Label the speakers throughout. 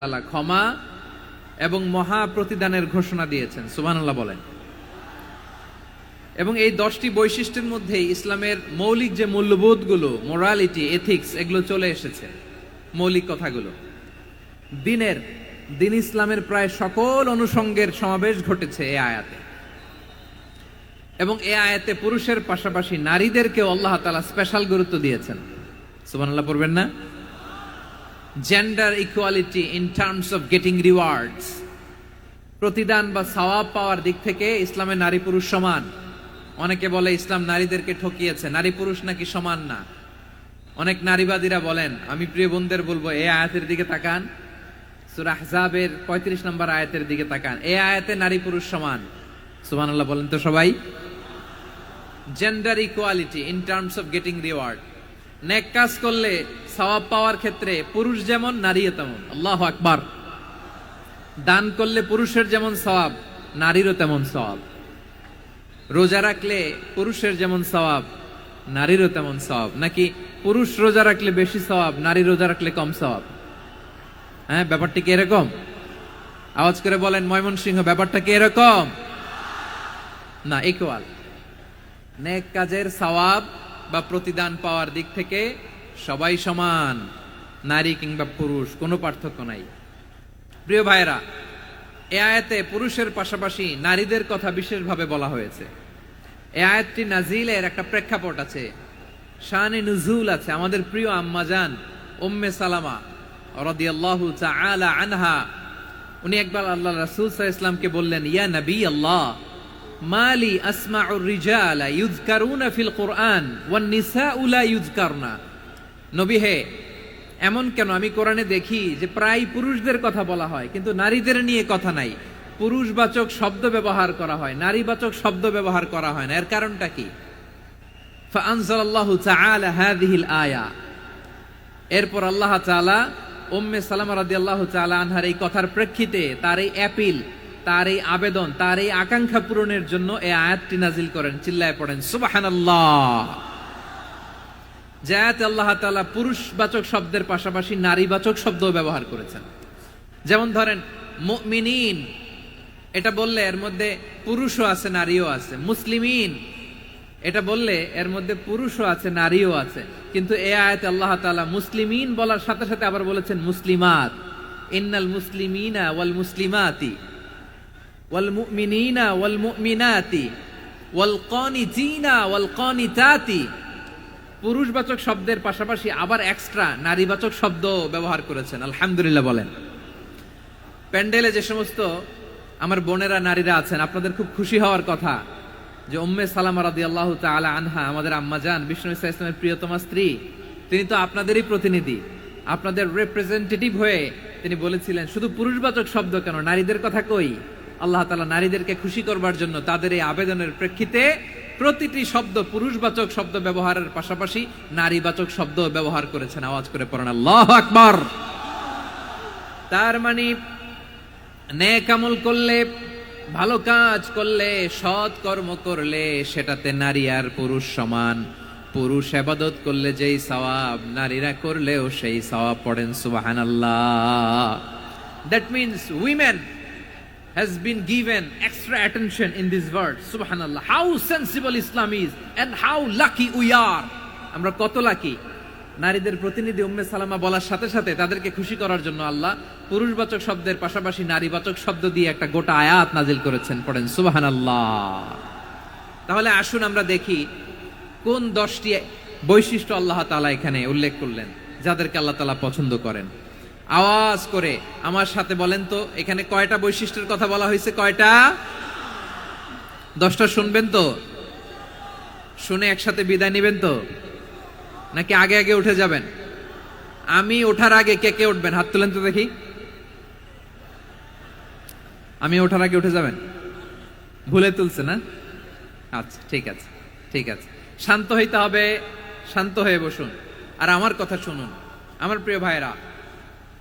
Speaker 1: তাআলা ক্ষমা এবং মহা প্রতিদানের ঘোষণা দিয়েছেন। সুবহানাল্লাহ বলেন। এবং এই 10টি বৈশিষ্ট্যের মধ্যে ইসলামের মৌলিক যে মূল্যবোধগুলো, মোরালিটি, এথিক্স, এগুলো চলে এসেছে। মৌলিক কথাগুলো দিন ইসলামের প্রায় সকল অনুষঙ্গের সমাবেশ ঘটেছে এই আয়াতে। এবং এই আয়াতে পুরুষের পাশাপাশি নারীদেরকেও আল্লাহ তাআলা স্পেশাল গুরুত্ব দিয়েছেন। সুবহানাল্লাহ পড়বেন না? Gender equality in terms of getting rewards, প্রতিদান বা সওয়াব পাওয়ার দিক থেকে ইসলামে নারী পুরুষ সমান। অনেকে বলে ইসলাম নারীদেরকে ঠকিয়েছে, নারী পুরুষ নাকি সমান না। অনেক নারীবাদীরা বলেন, আমি প্রিয় বোনদের বলবো এই আয়াতের দিকে তাকান, সূরা আহজাবের 35 নম্বর আয়াতের দিকে তাকান। এই আয়াতে নারী পুরুষ সমান। সুবহানাল্লাহ বলেন তো সবাই। Gender equality in terms of getting reward, নেক কাজ করলে সওয়াব পাওয়ার ক্ষেত্রে পুরুষ যেমন নারীও তেমন। আল্লাহু আকবার। দান করলে পুরুষের যেমন সওয়াব, নারীরও তেমন সওয়াব। রোজা রাখলে পুরুষের যেমন সওয়াব, নারীরও তেমন সওয়াব। নাকি পুরুষ রোজা রাখলে বেশি সওয়াব, নারী রোজা রাখলে কম সওয়াব? হ্যাঁ, ব্যাপারটা কি এরকম? আওয়াজ করে বলেন ময়মনসিংহ, ব্যাপারটা কি এরকম? না, ইকুয়াল। নেক কাজের সওয়াব বা প্রতিদান পাওয়ার দিক থেকে সবাই সমান, নারী কিংবা পুরুষ, কোনো পার্থক্য নাই। প্রিয় ভাইরা, এই আয়াতে পুরুষের পাশাপাশি নারীদের কথা বিশেষভাবে বলা হয়েছে। এই আয়াতটি নাজিলের একটা প্রেক্ষাপট আছে, শানে নুজুল আছে। আমাদের প্রিয় আম্মাজান উম্মে সালামা রাদিয়াল্লাহু তাআলা আনহা, উনি একবার আল্লাহ রাসূল সাল্লাল্লাহু আলাইহি ওয়াসাল্লামকে বললেন, ইয়া নবী আল্লাহ, মালি আসমাউর রিজালা ইউযকারুনা ফিল কুরআন ওয়ান নিসাউ লা ইউযকারনা। নবী হে, এমন কেন আমি কোরআনে দেখি যে প্রায় পুরুষদের কথা বলা হয় কিন্তু নারীদের নিয়ে কথা নাই। পুরুষবাচক শব্দ ব্যবহার করা হয়, নারীবাচক শব্দ ব্যবহার করা হয় না। এর কারণটা কি? ফাআনজালাল্লাহু তাআলা হাযিহিল আয়া। এরপর আল্লাহ তাআলা উম্মে সালামা রাদিয়াল্লাহু তাআলা আনহার এই কথার প্রেক্ষিতে, তার এই অ্যাপিল, তার এই আবেদন, তার এই আকাঙ্ক্ষা পূরণের জন্য এই আয়াতটি নাজিল করেন। চিল্লায় পড়েন সুবহানাল্লাহ। যে আয়াতে আল্লাহ তাআলা পুরুষবাচক শব্দের পাশাপাশি নারীবাচক শব্দও ব্যবহার করেছেন। যেমন ধরেন মুমিনিন, এটা বললে এর মধ্যে পুরুষও আছে নারীও আছে। মুসলিমিন, এটা বললে এর মধ্যে পুরুষও আছে নারীও আছে। কিন্তু এই আয়াতে আল্লাহ তাআলা মুসলিমিন বলার সাথে সাথে আবার বলেছেন মুসলিমাত। ইন্নাল মুসলিমিনা ওয়াল মুসলিমাতি ওয়াল মুমিনিনা ওয়াল মুমিনাতি ওয়াল কানিতিনা ওয়াল কানিতাতি। পুরুষবাচক শব্দের পাশাপাশি আবার এক্সট্রা নারীবাচক শব্দ ব্যবহার করেছেন। আলহামদুলিল্লাহ বলেন। প্যান্ডেলে যে সমস্ত আমার বোনেরা নারীরা আছেন, আপনাদের খুব খুশি হওয়ার কথা যে উম্মে সালামা রাদিয়াল্লাহু তাআলা আনহা, আমাদের আম্মাজান বিষ্ণু ইসা ইসলামের প্রিয়তমা স্ত্রী, তিনি তো আপনাদেরই প্রতিনিধি, আপনাদের রিপ্রেজেন্টেটিভ হয়ে তিনি বলেছিলেন শুধু পুরুষবাচক শব্দ কেন, নারীদের কথা কই। আল্লাহ তাআলা নারীদেরকে খুশি করবার জন্য তাদের এই আবেদনের প্রেক্ষিতে প্রতিটি শব্দ পুরুষবাচক শব্দ ব্যবহারের পাশাপাশি নারীবাচক শব্দ ব্যবহার করেছেন। আওয়াজ করে পড়েন আল্লাহু আকবার। তার মানে নেক আমল করলে, ভালো কাজ করলে, সৎ কর্ম করলে সেটাতে নারী আর পুরুষ সমান। পুরুষ ইবাদত করলে যেই সওয়াব, নারীরা করলেও সেই সওয়াব। পড়েন সুবহানাল্লাহ। That means women has been given extra attention in this verse. Subhanallah. How sensible Islam is and how lucky we are. আমরা কত লাকি। নারীদের প্রতিনিধি উম্মে সালামা বলার সাথে সাথে তাদেরকে খুশি করার জন্য আল্লাহ পুরুষবাচক শব্দের পাশাপাশি নারীবাচক শব্দ দিয়ে একটা গোটা আয়াত নাজিল করেছেন। পড়েন সুবহানাল্লাহ। তাহলে আসুন আমরা দেখি কোন 10টি বৈশিষ্ট্য আল্লাহ তাআলা এখানে উল্লেখ করলেন যাদেরকে আল্লাহ তাআলা পছন্দ করেন। আওয়াজ করে আমার সাথে বলেন তো, এখানে কয়টা বৈশিষ্ট্যের কথা বলা হয়েছে? কয়টা? 10টা শুনবেন তো? শুনে একসাথে বিদায় নেবেন তো, নাকি আগে আগে উঠে যাবেন? আমি ওঠার আগে কে কে উঠবেন? হাত তুলেন তো দেখি। আমি ওঠার আগে উঠে যাবেন? ভুলে তুলছে না? আচ্ছা, ঠিক আছে, ঠিক আছে। শান্ত হইতে হবে, শান্ত হয়ে বসুন আর আমার কথা শুনুন। আমার প্রিয় ভাইরা,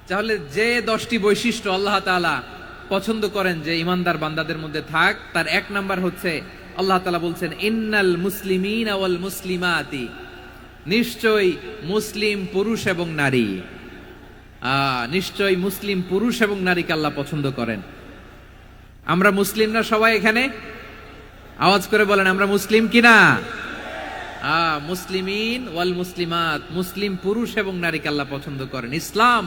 Speaker 1: তাহলে যে 10টি বৈশিষ্ট্য আল্লাহ তাআলা পছন্দ করেন যে ইমানদার বান্দাদের মধ্যে থাক, তার 1 নাম্বার হচ্ছে আল্লাহ তাআলা বলছেন ইন্নাল মুসলিমিনা ওয়াল মুসলিমাতি, নিশ্চয়ই মুসলিম পুরুষ এবং নারী। নিশ্চয়ই মুসলিম পুরুষ এবং নারীকে আল্লাহ পছন্দ করেন। আমরা মুসলিমরা সবাই এখানে আওয়াজ করে বলেন আমরা মুসলিম কিনা? মুসলিমিন ওয়াল মুসলিমাত, মুসলিম পুরুষ এবং নারীকে আল্লাহ পছন্দ করেন। ইসলাম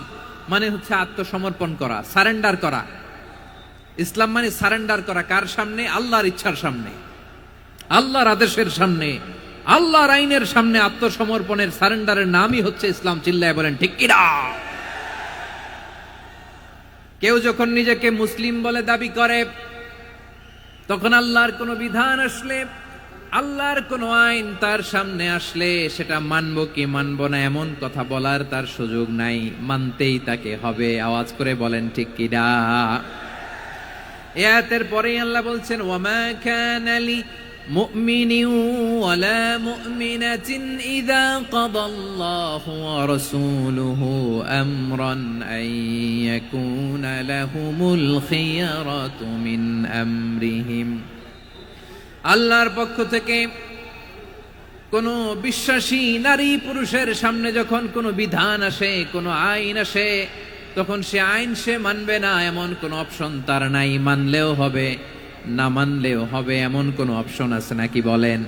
Speaker 1: মানে হচ্ছে আত্মসমর্পণ করা, সারেন্ডার করা। ইসলাম মানে সারেন্ডার করা কার সামনে? আল্লাহর ইচ্ছার সামনে, আল্লাহর আদেশের সামনে, আল্লাহর আইনের সামনে আত্মসমর্পণের সারেন্ডারের নামই হচ্ছে ইসলাম। চিল্লায় বলেন ঠিক কিনা? কেউ যখন নিজেকে মুসলিম বলে দাবি করে, তখন আল্লাহর কোন বিধান আসলে, আল্লাহর কোন আইন তার সামনে আসলে সেটা মানবো কি মানবো না এমন কথা বলার তার সুযোগ নাই, মানতেই তাকে হবে। আওয়াজ করে বলেন ঠিক কিনা? এই আয়াতের পরেই আল্লাহ বলছেন ওয়ামা কানা লি মুমিনিন ওয়ালা মুমিনাতিন ইযা কাদাল্লাহু ওয়া রাসূলুহু আমরান আন ইয়াকুনা লাহুমুল খিয়ারাতু মিন আমরিহিম। আল্লাহর পক্ষ থেকে কোন বিশ্বাসী নারী পুরুষের সামনে যখন কোন বিধান আসে, কোন আইন আসে, তখন সে আইন সে মানবে না এমন কোন অপশন তার নাই। মানলেও হবে, না মানলেও হবে এমন কোন অপশন আছে নাকি বলেন?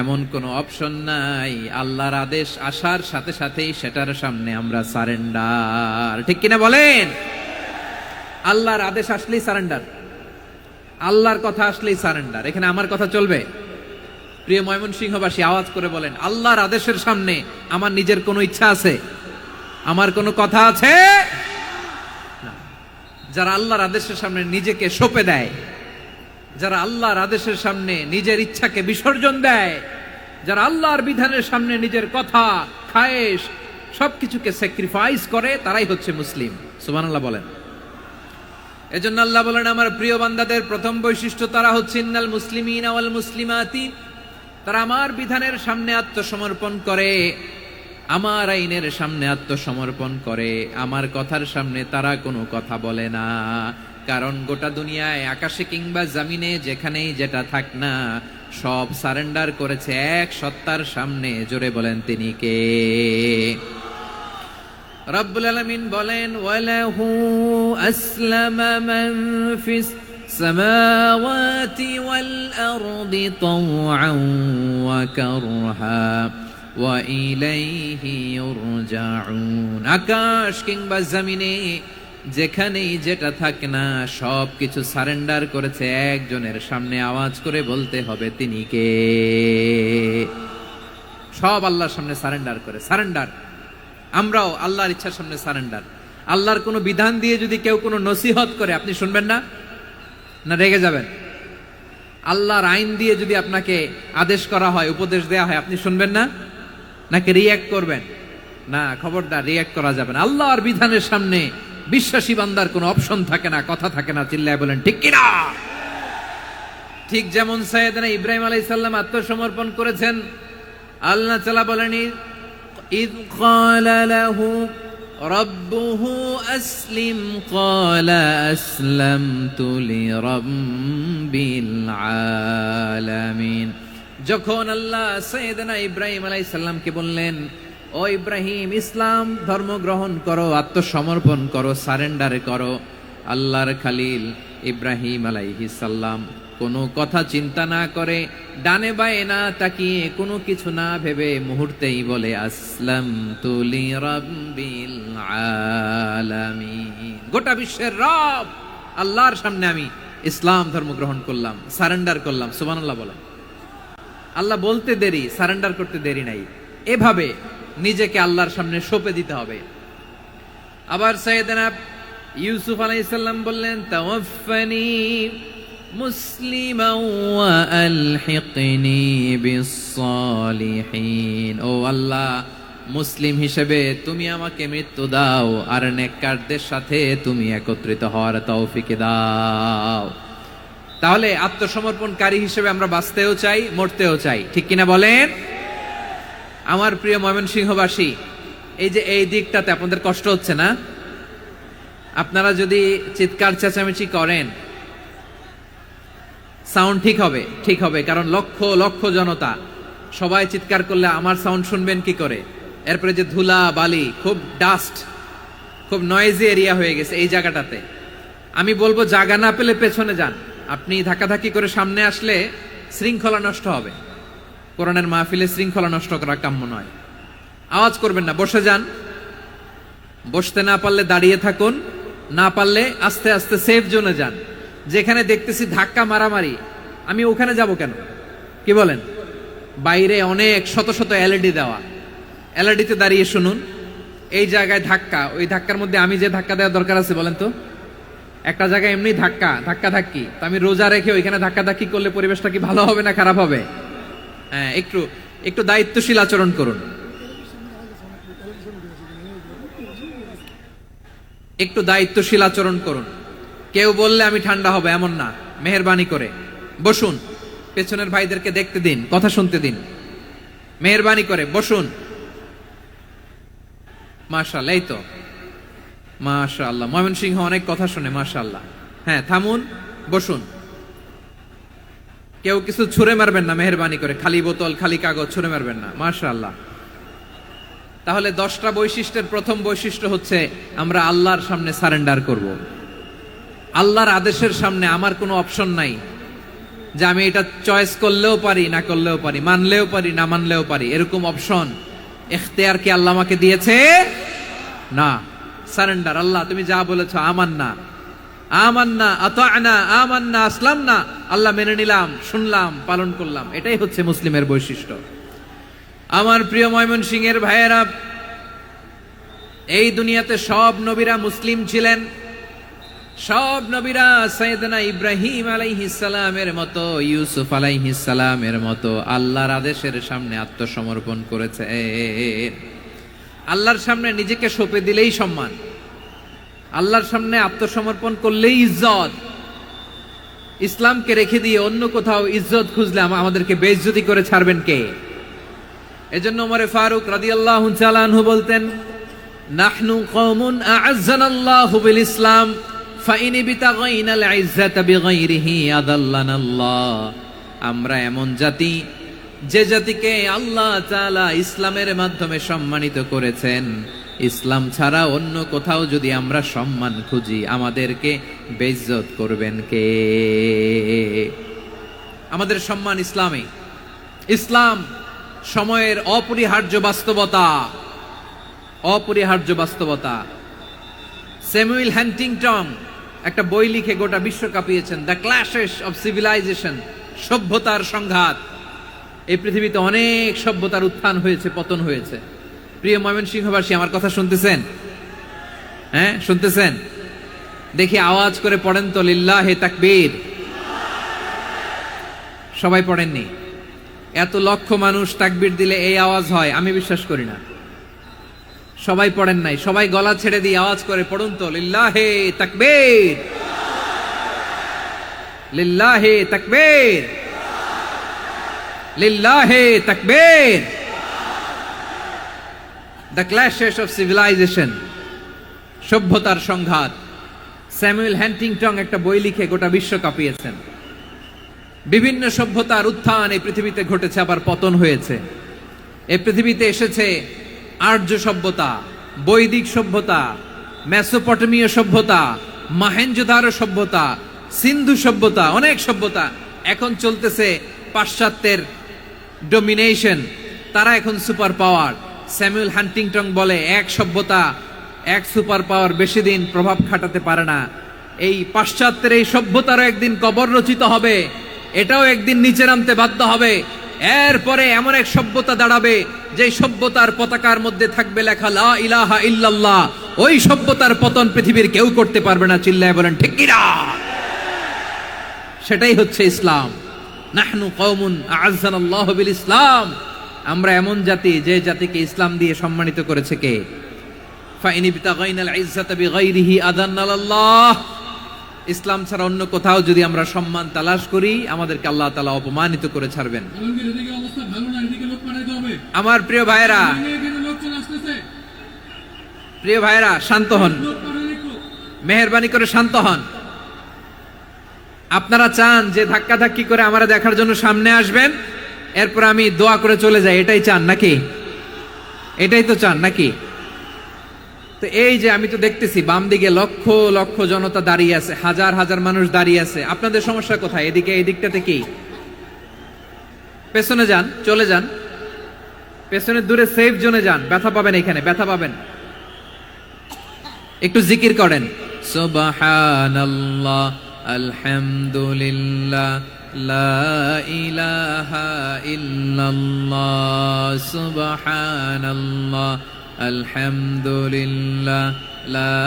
Speaker 1: এমন কোন অপশন নাই। আল্লাহর আদেশ আসার সাথে সাথেই সেটার সামনে আমরা সারেন্ডার। ঠিক কিনা বলেন? আল্লাহর আদেশ আসলেই সারেন্ডার, আল্লাহর কথা আসলেই সারেন্ডার। এখানে আমার কথা চলবে? প্রিয় ময়মনসিংহবাসী আওয়াজ করে বলেন আল্লাহর আদেশের সামনে আমার নিজের কোনো ইচ্ছা আছে? আমার কোনো কথা আছে? যারা আল্লাহর আদেশের সামনে নিজেকে সঁপে দেয়, যারা আল্লাহর আদেশের সামনে নিজের ইচ্ছাকে বিসর্জন দেয়, যারা আল্লাহর বিধানের সামনে নিজের কথা, খায়েশ সবকিছুকে স্যাক্রিফাইস করে, তারাই হচ্ছে মুসলিম। সুবহানাল্লাহ বলেন। এজন্য আল্লাহ বলেন আমার প্রিয় বান্দাদের প্রথম বৈশিষ্ট্য তারা হচ্ছে ইন্নাল মুসলিমিনা ওয়াল মুসলিমাতি, তারা আমার বিধানের সামনে আত্মসমর্পণ করে, আমার আইনের সামনে আত্মসমর্পণ করে, আমার কথার সামনে তারা কোনো কথা বলে না। কারণ গোটা দুনিয়ায় আকাশে কিংবা জমিনে যেখানেই যেটা থাক না, সব সারেন্ডার করেছে এক সত্তার সামনে। জোরে বলেন তিনি কে? রব্বুল আলামিন বলেন ওয়ালাহু আসলামা মান ফিস সামাওয়াতি ওয়াল আরদি তাওআন ওয়া কারহা ওয়া ইলাইহি ইউরজাউন। আকাশ কিংবা জমিনে যেখানেই যেটা থাকে না, সব কিছু সারেন্ডার করেছে একজনের সামনে। আওয়াজ করে বলতে হবে তিনি কে? সব আল্লাহর সামনে সারেন্ডার করে। সারেন্ডার। আমরাও আল্লাহর ইচ্ছার সামনে সারেন্ডার। আল্লাহর কোনো বিধান দিয়ে যদি কেউ কোনো নসিহত করে, আপনি শুনবেন না? না রেগে যাবেন? আল্লাহর আইন দিয়ে যদি আপনাকে আদেশ করা হয়, উপদেশ দেয়া হয়, আপনি শুনবেন না? নাকি রিয়্যাক্ট করবেন? না, খবরদার, রিয়্যাক্ট করা যাবে না। আল্লাহর বিধানের সামনে বিশ্বাসী বান্দার কোনো অপশন থাকে না, কথা থাকে না। চিল্লায় বলেন ঠিক কিনা? ঠিক যেমন সাইয়েদনা ইব্রাহিম আলাইহিস সালাম আত্মসমর্পণ করেছেন। আল্লাহ তাআলা বলেন إذ قال له ربه أسلم قال أسلمت لرب العالمين। যখন আল্লাহ সাইয়েদনা ইব্রাহিম আলাইহিস সালামকে বললেন ও ইব্রাহিম ইসলাম ধর্ম গ্রহণ করো, আত্মসমর্পণ করো, সারেন্ডার করো, আল্লাহর খলিল ইব্রাহিম আলাইহিস সালাম কোনো কথা চিন্তা না করে, ডানে বায়ে না তাকিয়ে, কোনো কিছু না ভেবে মুহূর্তেই বলে আসলামতু লিরাব্বিল আলামিন। গোটা বিশ্বের রব আল্লাহর সামনে আমি ইসলাম ধর্ম গ্রহণ করলাম, সারেন্ডার করলাম। সুবহানাল্লাহ বলেন। আল্লাহ বলতে দেরি, সারেন্ডার করতে দেরি নাই। এভাবে নিজেকে আল্লাহর সামনে সঁপে দিতে হবে। আবার সাইয়েদনা ইউসুফ আলাইহিস সালাম বললেন তাওয়াফফানি মুসলিমান ওয়া আলহিকনি বিস-সালিহিন। ও আল্লাহ, মুসলিম হিসেবে তুমি আমাকে মৃত্যু দাও, আর নেককারদের সাথে তুমি একত্রিত হওয়ার তৌফিক দাও। তাহলে আত্মসমর্পণকারী হিসেবে আমরা বাঁচতেও চাই, মরতেও চাই। ঠিক কিনা বলেন? আমার প্রিয় ময়মনসিংহবাসী, এই যে এই দিকটাতে আপনাদের কষ্ট হচ্ছে না? আপনারা যদি চিৎকার চেঁচামেচি করেন, সাউন্ড ঠিক হবে? ঠিক হবে, কারণ লক্ষ লক্ষ জনতা, সবাই চিৎকার করলে আমার সাউন্ড শুনবেন কি করে? এরপরে যে ধুলা বালি, খুব ডাস্ট, খুব নয়েজি এরিয়া হয়ে গেছে এই জায়গাটাতে। আমি বলবো জায়গা না পেলে পেছনে যান। আপনি ধাক্কাধাক্কি করে সামনে আসলে শৃঙ্খলা নষ্ট হবে। কোরআনের মাহফিলে শৃঙ্খলা নষ্ট করা কাম্য নয়। আওয়াজ করবেন না, বসে যান। বসতে না পারলে দাঁড়িয়ে থাকুন, না পারলে আস্তে আস্তে সেফ জোনে যান। যেখানে দেখতেছি ধাক্কা মারামারি, আমি ওখানে যাব কেন? কি বলেন? বাইরে অনেক শত শত এলইডি দেওয়া, এলইডিতে দাঁড়িয়ে শুনুন। এই জায়গায় ধাক্কা, ওই ধাক্কার মধ্যে আমি যে ধাক্কা দেওয়ার দরকার আছে বলেন তো? একটা জায়গায় এমনি ধাক্কা ধাক্কি, তো আমি রোজা রেখে ওইখানে ধাক্কি করলে পরিবেশটা কি ভালো হবে না খারাপ হবে? হ্যাঁ, একটু একটু দায়িত্বশীল আচরণ করুন, একটু দায়িত্বশীল আচরণ করুন। কেউ বললে আমি ঠান্ডা হবে এমন না, মেহেরবানি করে বসুন। পেছনের ভাইদেরকে দেখতে দিন, কথা শুনতে দিন, মেহেরবানি করে বসুন। মাশাআল্লাহ, এই তো মাশাআল্লাহ, ময়মনসিংহ অনেক কথা শুনে, মাশাআল্লাহ। হ্যাঁ, থামুন, বসুন। কেউ কিছু ছুঁড়ে মারবেন না, মেহেরবানি করে। খালি বোতল, খালি কাগজ ছুঁড়ে মারবেন না, মাশাআল্লাহ। তাহলে 10টা বৈশিষ্ট্যের প্রথম বৈশিষ্ট্য হচ্ছে আমরা আল্লাহর সামনে সারেন্ডার করব। আল্লাহর আদেশের সামনে আমার কোনো অপশন নাই যে আমি এটা চয়েস করলেও পারি না করলেও পারি, মানলেও পারি না মানলেও পারি, এরকম অপশন এখতিয়ার কি আল্লাহ আমাকে দিয়েছে? না। সারেন্ডার। আল্লাহ তুমি যা বলেছো, আমান্না আমান্না আতা'না আমান্না আসলামনা, আল্লাহ মেনে নিলাম, শুনলাম, পালন করলাম। এটাই হচ্ছে মুসলিমের বৈশিষ্ট্য। আমার প্রিয় ময়মনসিংহের ভাইয়েরা, এই দুনিয়াতে সব নবীরা মুসলিম ছিলেন। সব নবীরা সাইয়েদনা ইব্রাহিম আলাইহিস সালামের মতো, ইউসুফ আলাইহিস সালামের মতো আল্লাহর আদেশের সামনে আত্মসমর্পণ করেছে। আল্লাহর সামনে নিজেকে সঁপে দিলেই সম্মান, আল্লাহর সামনে আত্মসমর্পণ করলেই ইজ্জত। ইসলামকে রেখে দিয়ে অন্য কোথাও ইজ্জত খুঁজলে আমাদেরকে বেইজ্জতি করে ছাড়বেন কে? এজন্য ওমর ফারুক রাদিয়াল্লাহু তাআলা আনহু বলতেন, নাহনু কওমুন আ'আজ্জানাল্লাহু বিল ইসলাম ফাইন বিতাগাইনাল ইজ্জাতা বিগাইরিহি আদাল্লানাল্লাহ। আমরা এমন জাতি, যে জাতিকে আল্লাহ তাআলা ইসলামের মাধ্যমে সম্মানিত করেছেন। ইসলাম ছাড়া অন্য কোথাও যদি আমরা সম্মান খুঁজি, আমাদেরকে বেইজ্জত করবেন কে? আমাদের সম্মান ইসলামে। ইসলাম সময়ের অপরিহার্য বাস্তবতা, অপরিহার্য বাস্তবতা। স্যামুয়েল হান্টিংটন একটা বই লিখে গোটা বিশ্ব কাঁপিয়েছেন, দ্য ক্ল্যাশেস অফ সিভিলাইজেশন, সভ্যতার সংঘাত। এই পৃথিবীতে অনেক সভ্যতার উত্থান হয়েছে, পতন হয়েছে। প্রিয় ময়মনসিংহবাসী, আমার কথা শুনতেছেন? হ্যাঁ, শুনতেছেন? দেখি আওয়াজ করে পড়েন তো, লিল্লাহে তাকবীর। সবাই পড়েননি? এত লক্ষ মানুষ তাকবীর দিলে এই আওয়াজ হয়? আমি বিশ্বাস করি না। সবাই পড়েন নাই। সবাই গলা ছেড়ে দিয়ে আওয়াজ করে পড়ুন তো, লিল্লাহে তাকবীর, লিল্লাহে তাকবীর, লিল্লাহে তাকবীর। দ্য ক্ল্যাশেস অফ সিভিলাইজেশন, সভ্যতার সংঘাত। স্যামুয়েল হান্টিংটন একটা বই লিখে গোটা বিশ্ব কাঁপিয়েছেন। বিভিন্ন সভ্যতার উত্থান এই পৃথিবীতে ঘটেছে, আবার পতন হয়েছে। এই পৃথিবীতে এসেছে আর্য সভ্যতা, বৈদিক সভ্যতা, মেসোপটেমীয় সভ্যতা, মহেঞ্জোদারো সভ্যতা, সিন্ধু সভ্যতা, অনেক সভ্যতা। এখন চলতেছে পাশ্চাত্যের ডমিনেশন, তারা এখন সুপার পাওয়ার। স্যামুয়েল হান্টিংটন বলে, এক সভ্যতা, এক সুপার পাওয়ার বেশি দিন প্রভাব খাটাতে পারে না। এই পাশ্চাত্যের এই সভ্যতারও একদিন কবর রচিত হবে, এটাও একদিন নিচে নামতে বাধ্য হবে। এরপরে এমন এক সভ্যতা দাঁড়াবে, যে সভ্যতার পতাকার মধ্যে থাকবে লেখা লা ইলাহা ইল্লাল্লাহ। ওই সভ্যতার পতন পৃথিবীর কেউ করতে পারবে না। চিল্লায় বলেন ঠিক কিনা? সেটাই হচ্ছে ইসলাম। নাহনু কওমুন আ'আজ্জানাল্লাহু বিল ইসলাম। আমরা এমন জাতি, যে জাতিকে ইসলাম দিয়ে সম্মানিত করেছে কে? ফাইন বিতাগাইনাল ইজ্জাতা বিগাইরিহি আদান্নাল্লাহ। ইসলাম ছাড়া অন্য কোথাও যদি আমরা সম্মান তালাশ করি, আমাদেরকে আল্লাহ তাআলা অপমানিত করে ছাড়বেন। আমার প্রিয় ভাইয়েরা, প্রিয় ভাইয়েরা, শান্ত হন, মেহেরবানি করে শান্ত হন। আপনারা চান যে ধাক্কাধাক্কি করে আমরা দেখার জন্য সামনে আসবেন, এরপর আমি দোয়া করে চলে যাই, এটাই চান নাকি? এটাই তো চান নাকি? তো এই যে আমি তো দেখতেছি বাম দিকে লক্ষ লক্ষ জনতা দাঁড়িয়ে আছে, হাজার হাজার মানুষ দাঁড়িয়ে আছে, আপনাদের সমস্যা কোথায়? এদিকে এই দিকটাতে কি? পেছনে যান, চলে যান, পেছনে দূরে সেফ জোনে যান, ব্যথা পাবেন, এখানে ব্যথা পাবেন। একটু জিকির করেন, সুবহানাল্লাহ আলহামদুলিল্লাহ লা ইলাহা ইল্লাল্লাহ, সুবহানাল্লাহ আলহামদুলিল্লাহ লা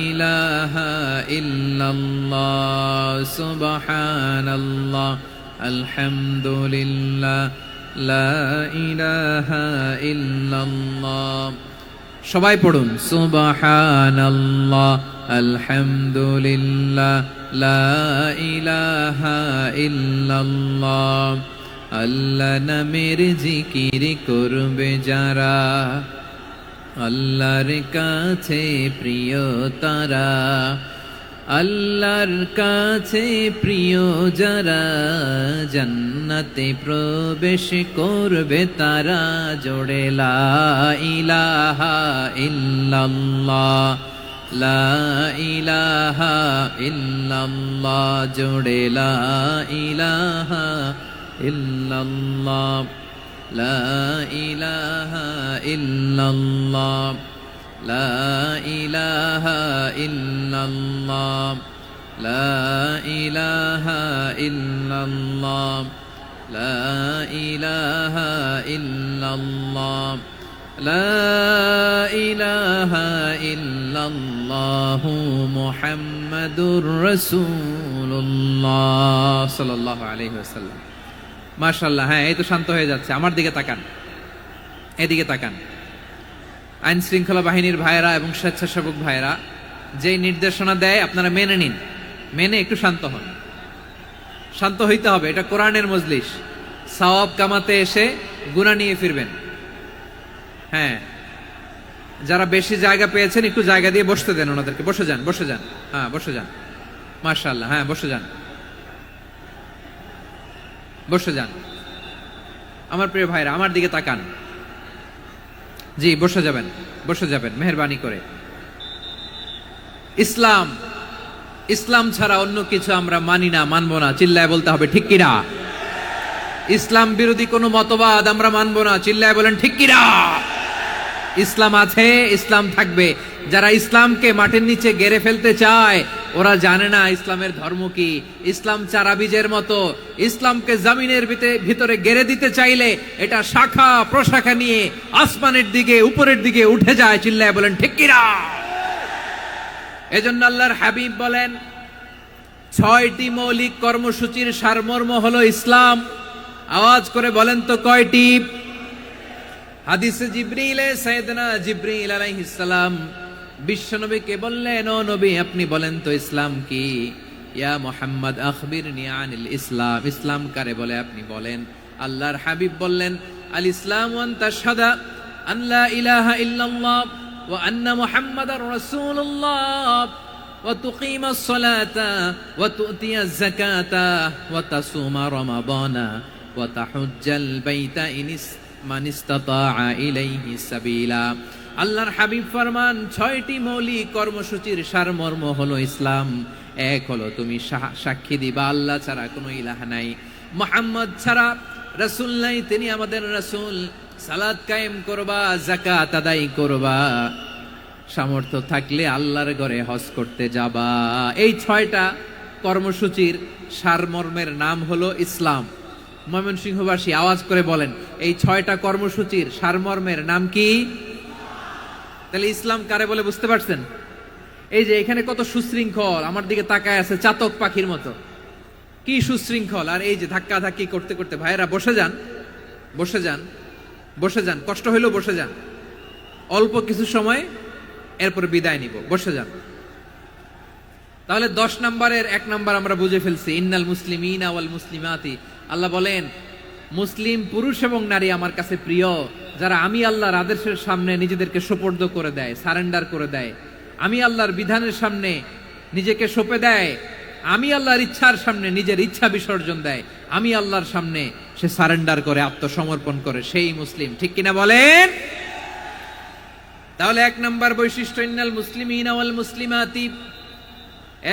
Speaker 1: ইলাহা ইল্লাল্লাহ, সুবহানাল্লাহ আলহামদুলিল্লাহ লা ইলাহা ইল্লাল্লাহ। সবাই পড়ুন, সুবহানাল্লাহ আলহামদুলিল্লাহ লা ইলাহা ইল্লাল্লাহ। আল্লাহ নামের জিকির করবে যারা, আল্লাহর কাছে প্রিয় তারা, আল্লাহর কাছে প্রিয় যারা, জান্নাতে প্রবেশ করবে তারা। জোড়ে লা ইলাহা ইল্লাল্লাহ, লা ইলাহা ইল্লাল্লাহ, জোড়ে লা ইলাহা ইল্লাল্লাহ, লা ইলাহা ইল্লাল্লাহ, লা ইলাহা ইল্লাল্লাহ, লা ইলাহা ইল্লাল্লাহ, লা ইলাহা ইল্লাল্লাহ, লা ইলাহা ইল্লাল্লাহ মুহাম্মাদুর রাসূলুল্লাহ সাল্লাল্লাহু আলাইহি ওয়াসাল্লাম। মাশাআল্লাহ। হ্যাঁ, এই তো শান্ত হয়ে যাচ্ছে। আমার দিকে তাকান, এদিকে তাকান। আইন শৃঙ্খলা বাহিনীর ভাইরা এবং স্বেচ্ছাসেবক ভাইরা যে নির্দেশনা দেয় আপনারা মেনে নিন, মেনে একটু শান্ত হন। শান্ত হইতে হবে, এটা কোরআনের মজলিস। সওয়াব কামাতে এসে গুনাহ নিয়ে ফিরবেন। হ্যাঁ, যারা বেশি জায়গা পেয়েছেন একটু জায়গা দিয়ে বসতে দেন ওনাদেরকে। বসে যান, বসে যান। হ্যাঁ, বসে যান। মাশাআল্লাহ। হ্যাঁ, বসে যান, বসে যান। আমার প্রিয় ভাইরা, আমার দিকে তাকান। জি, বসে যাবেন, বসে যাবেন মেহেরবানি করে। ইসলাম, ইসলাম ছাড়া অন্য কিছু আমরা মানি না, মানবো না। চিল্লায় বলতে হবে ঠিক কিনা? ইসলাম বিরোধী কোনো মতবাদ আমরা মানবো না। চিল্লায় বলেন ঠিক কিনা? ইসলাম আছে, ইসলাম থাকবে। যারা ইসলামকে মাটির নিচে গেড়ে ফেলতে চায় ওরা জানে না ইসলামের ধর্ম কি। ইসলাম চারা বীজের মতো, ইসলামকে জমিনের ভিতরে গেড়ে দিতে চাইলে এটা শাখা প্রশাখা নিয়ে আসমানের দিকে, উপরের দিকে উঠে যায়। চিল্লায় বলেন ঠিক কিনা? এজন্য আল্লাহর হাবিব বলেন 6টি মৌলিক কর্মসূচির সারমর্ম হলো ইসলাম। আওয়াজ করে বলেন তো কয়টি? হাদিসে জিবরিলে সাইয়েদনা জিবরিল আলাইহিস সালাম বিশ্বনবীকে বললেন, ও নবী আপনি বলেন তো ইসলাম কি? ইয়া মুহাম্মদ আখবিরনি আনিল ইসলাম। ইসলাম কারে বলে আপনি বলেন। আল্লাহর হাবিব বললেন, আল ইসলামু আন তাশহাদা আন লা ইলাহা ইল্লাল্লাহ ওয়া আন্না মুহাম্মাদার রাসূলুল্লাহ ওয়া তুকিমাস সালাতা ওয়া তুতিয়াজ যাকাতা ওয়া তাসুমা রমাদানা ওয়া তাহুজ্জাল বাইতা মান ইসতাতাআ ইলাইহি সাবিলা। আল্লাহর হাবিব ফরমান 6টি মৌলিক কর্মসূচির সারমর্ম হলো ইসলাম। এক হলো তুমি সাক্ষী দিবা আল্লাহ ছাড়া কোনো ইলাহ নাই, মুহাম্মদ ছাড়া রাসূল নাই, তিনি আমাদের রাসূল। সালাত কায়েম করবা, যাকাত আদায় করবা, সামর্থ্য থাকলে আল্লাহর ঘরে হজ করতে যাবা। এই 6টা কর্মসূচির সারমর্মের নাম হলো ইসলাম। ময়মনসিংহবাসী আওয়াজ করে বলেন, এই 6টা কর্মসূচির সারমর্মের নাম কি? তাহলে ইসলাম কারে বলে বুঝতে পারছেন? এই যে এখানে কত সুশৃঙ্খল, আমার দিকে তাকায় আছে চাতক পাখির মতো, কি সুশৃঙ্খল। আর এই যে ধাক্কা ধাক্কি করতে করতে, ভাইরা বসে যান, বসে যান, বসে যান। কষ্ট হইলেও বসে যান, অল্প কিছু সময়, এরপর বিদায় নিব। বসে যান। তাহলে 10 নম্বরের 1 নম্বর আমরা বুঝে ফেলছি, ইন্নাল মুসলিমিনা ওয়াল মুসলিমাতি। আল্লাহ বলেন মুসলিম পুরুষ এবং নারী আমার কাছে প্রিয়, যারা আমি আল্লাহর আদেশের সামনে নিজেদেরকে সোপর্দ করে দেয়, সারেন্ডার করে দেয়, আমি আল্লাহর বিধানের সামনে নিজেকে সঁপে দেয়, আমি আল্লাহর ইচ্ছার সামনে নিজের ইচ্ছা বিসর্জন দেয়, আমি আল্লাহর সামনে সে সারেন্ডার করে, আত্মসমর্পণ করে, সেই মুসলিম। ঠিক কিনা বলেন? তাহলে এক নাম্বার বৈশিষ্ট্য ইন্নাল মুসলিমিনা ওয়াল মুসলিমাতি।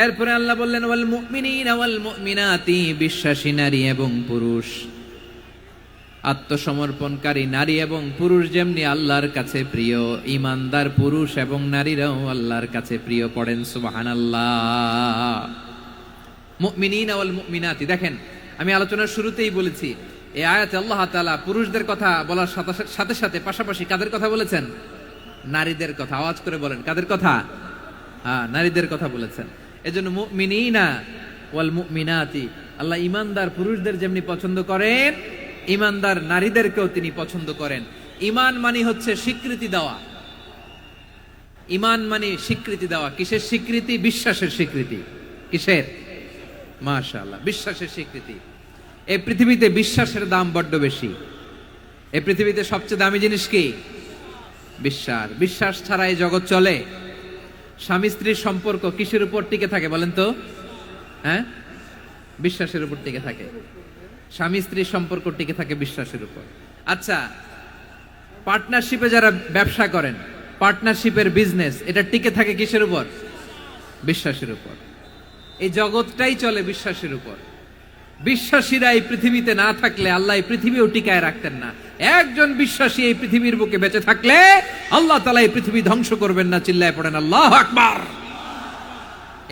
Speaker 1: এরপরে আল্লাহ বললেন ওয়াল মুমিনিনা ওয়াল মুমিনাতি, বিশ্বাসী নারী এবং পুরুষ, আত্মসমর্পণকারী নারী এবং পুরুষ যেমনি আল্লাহর কাছে প্রিয়, ইমানদার পুরুষ এবং নারীরাও আল্লাহর কাছে প্রিয়। পড়েন সুবহানাল্লাহ। মুমিনিনা ওয়াল মুমিনাতি, দেখেন আমি আলোচনার শুরুতেই বলেছি এই আয়াতে আল্লাহ তাআলা পুরুষদের কথা বলার সাথে সাথে পাশাপাশি কাদের কথা বলেছেন? নারীদের কথা। আওয়াজ করে বলেন কাদের কথা? নারীদের কথা বলেছেন। এজন্য মুমিনিনা ওয়াল মুমিনাতি, আল্লাহ ইমানদার পুরুষদের যেমনি পছন্দ করেন, ইমানদার নারীদেরকেও তিনি পছন্দ করেন। ঈমান মানে হচ্ছে স্বীকৃতি দেওয়া। ঈমান মানে স্বীকৃতি দেওয়া। কিসের স্বীকৃতি? বিশ্বাসের স্বীকৃতি। কিসের? মাশাআল্লাহ, বিশ্বাসের স্বীকৃতি। এই পৃথিবীতে বিশ্বাসের দাম বড্ড বেশি। এই পৃথিবীতে সবচেয়ে দামি জিনিস কি? বিশ্বাস। বিশ্বাস ছাড়া এই জগৎ চলে? স্বামী স্ত্রীর সম্পর্ক কিসের উপর টিকে থাকে বলেন তো? হ্যাঁ, বিশ্বাসের উপর টিকে থাকে। স্বামী স্ত্রীর সম্পর্ক টিকে থাকে বিশ্বাসের উপর। আচ্ছা, পার্টনারশিপে যারা ব্যবসা করেন, পার্টনারশিপের বিজনেস, এটা টিকে থাকে কিসের উপর? বিশ্বাসের উপর। এই জগৎটাই চলে বিশ্বাসের উপর। বিশ্বাসীরা এই পৃথিবীতে না থাকলে আল্লাহ এই পৃথিবীও টিকায় রাখতেন না। একজন বিশ্বাসী এই পৃথিবীর বুকে বেঁচে থাকলে আল্লাহ তাআলা এই পৃথিবী ধ্বংস করবেন না। চিল্লায় পড়েন আল্লাহু আকবার।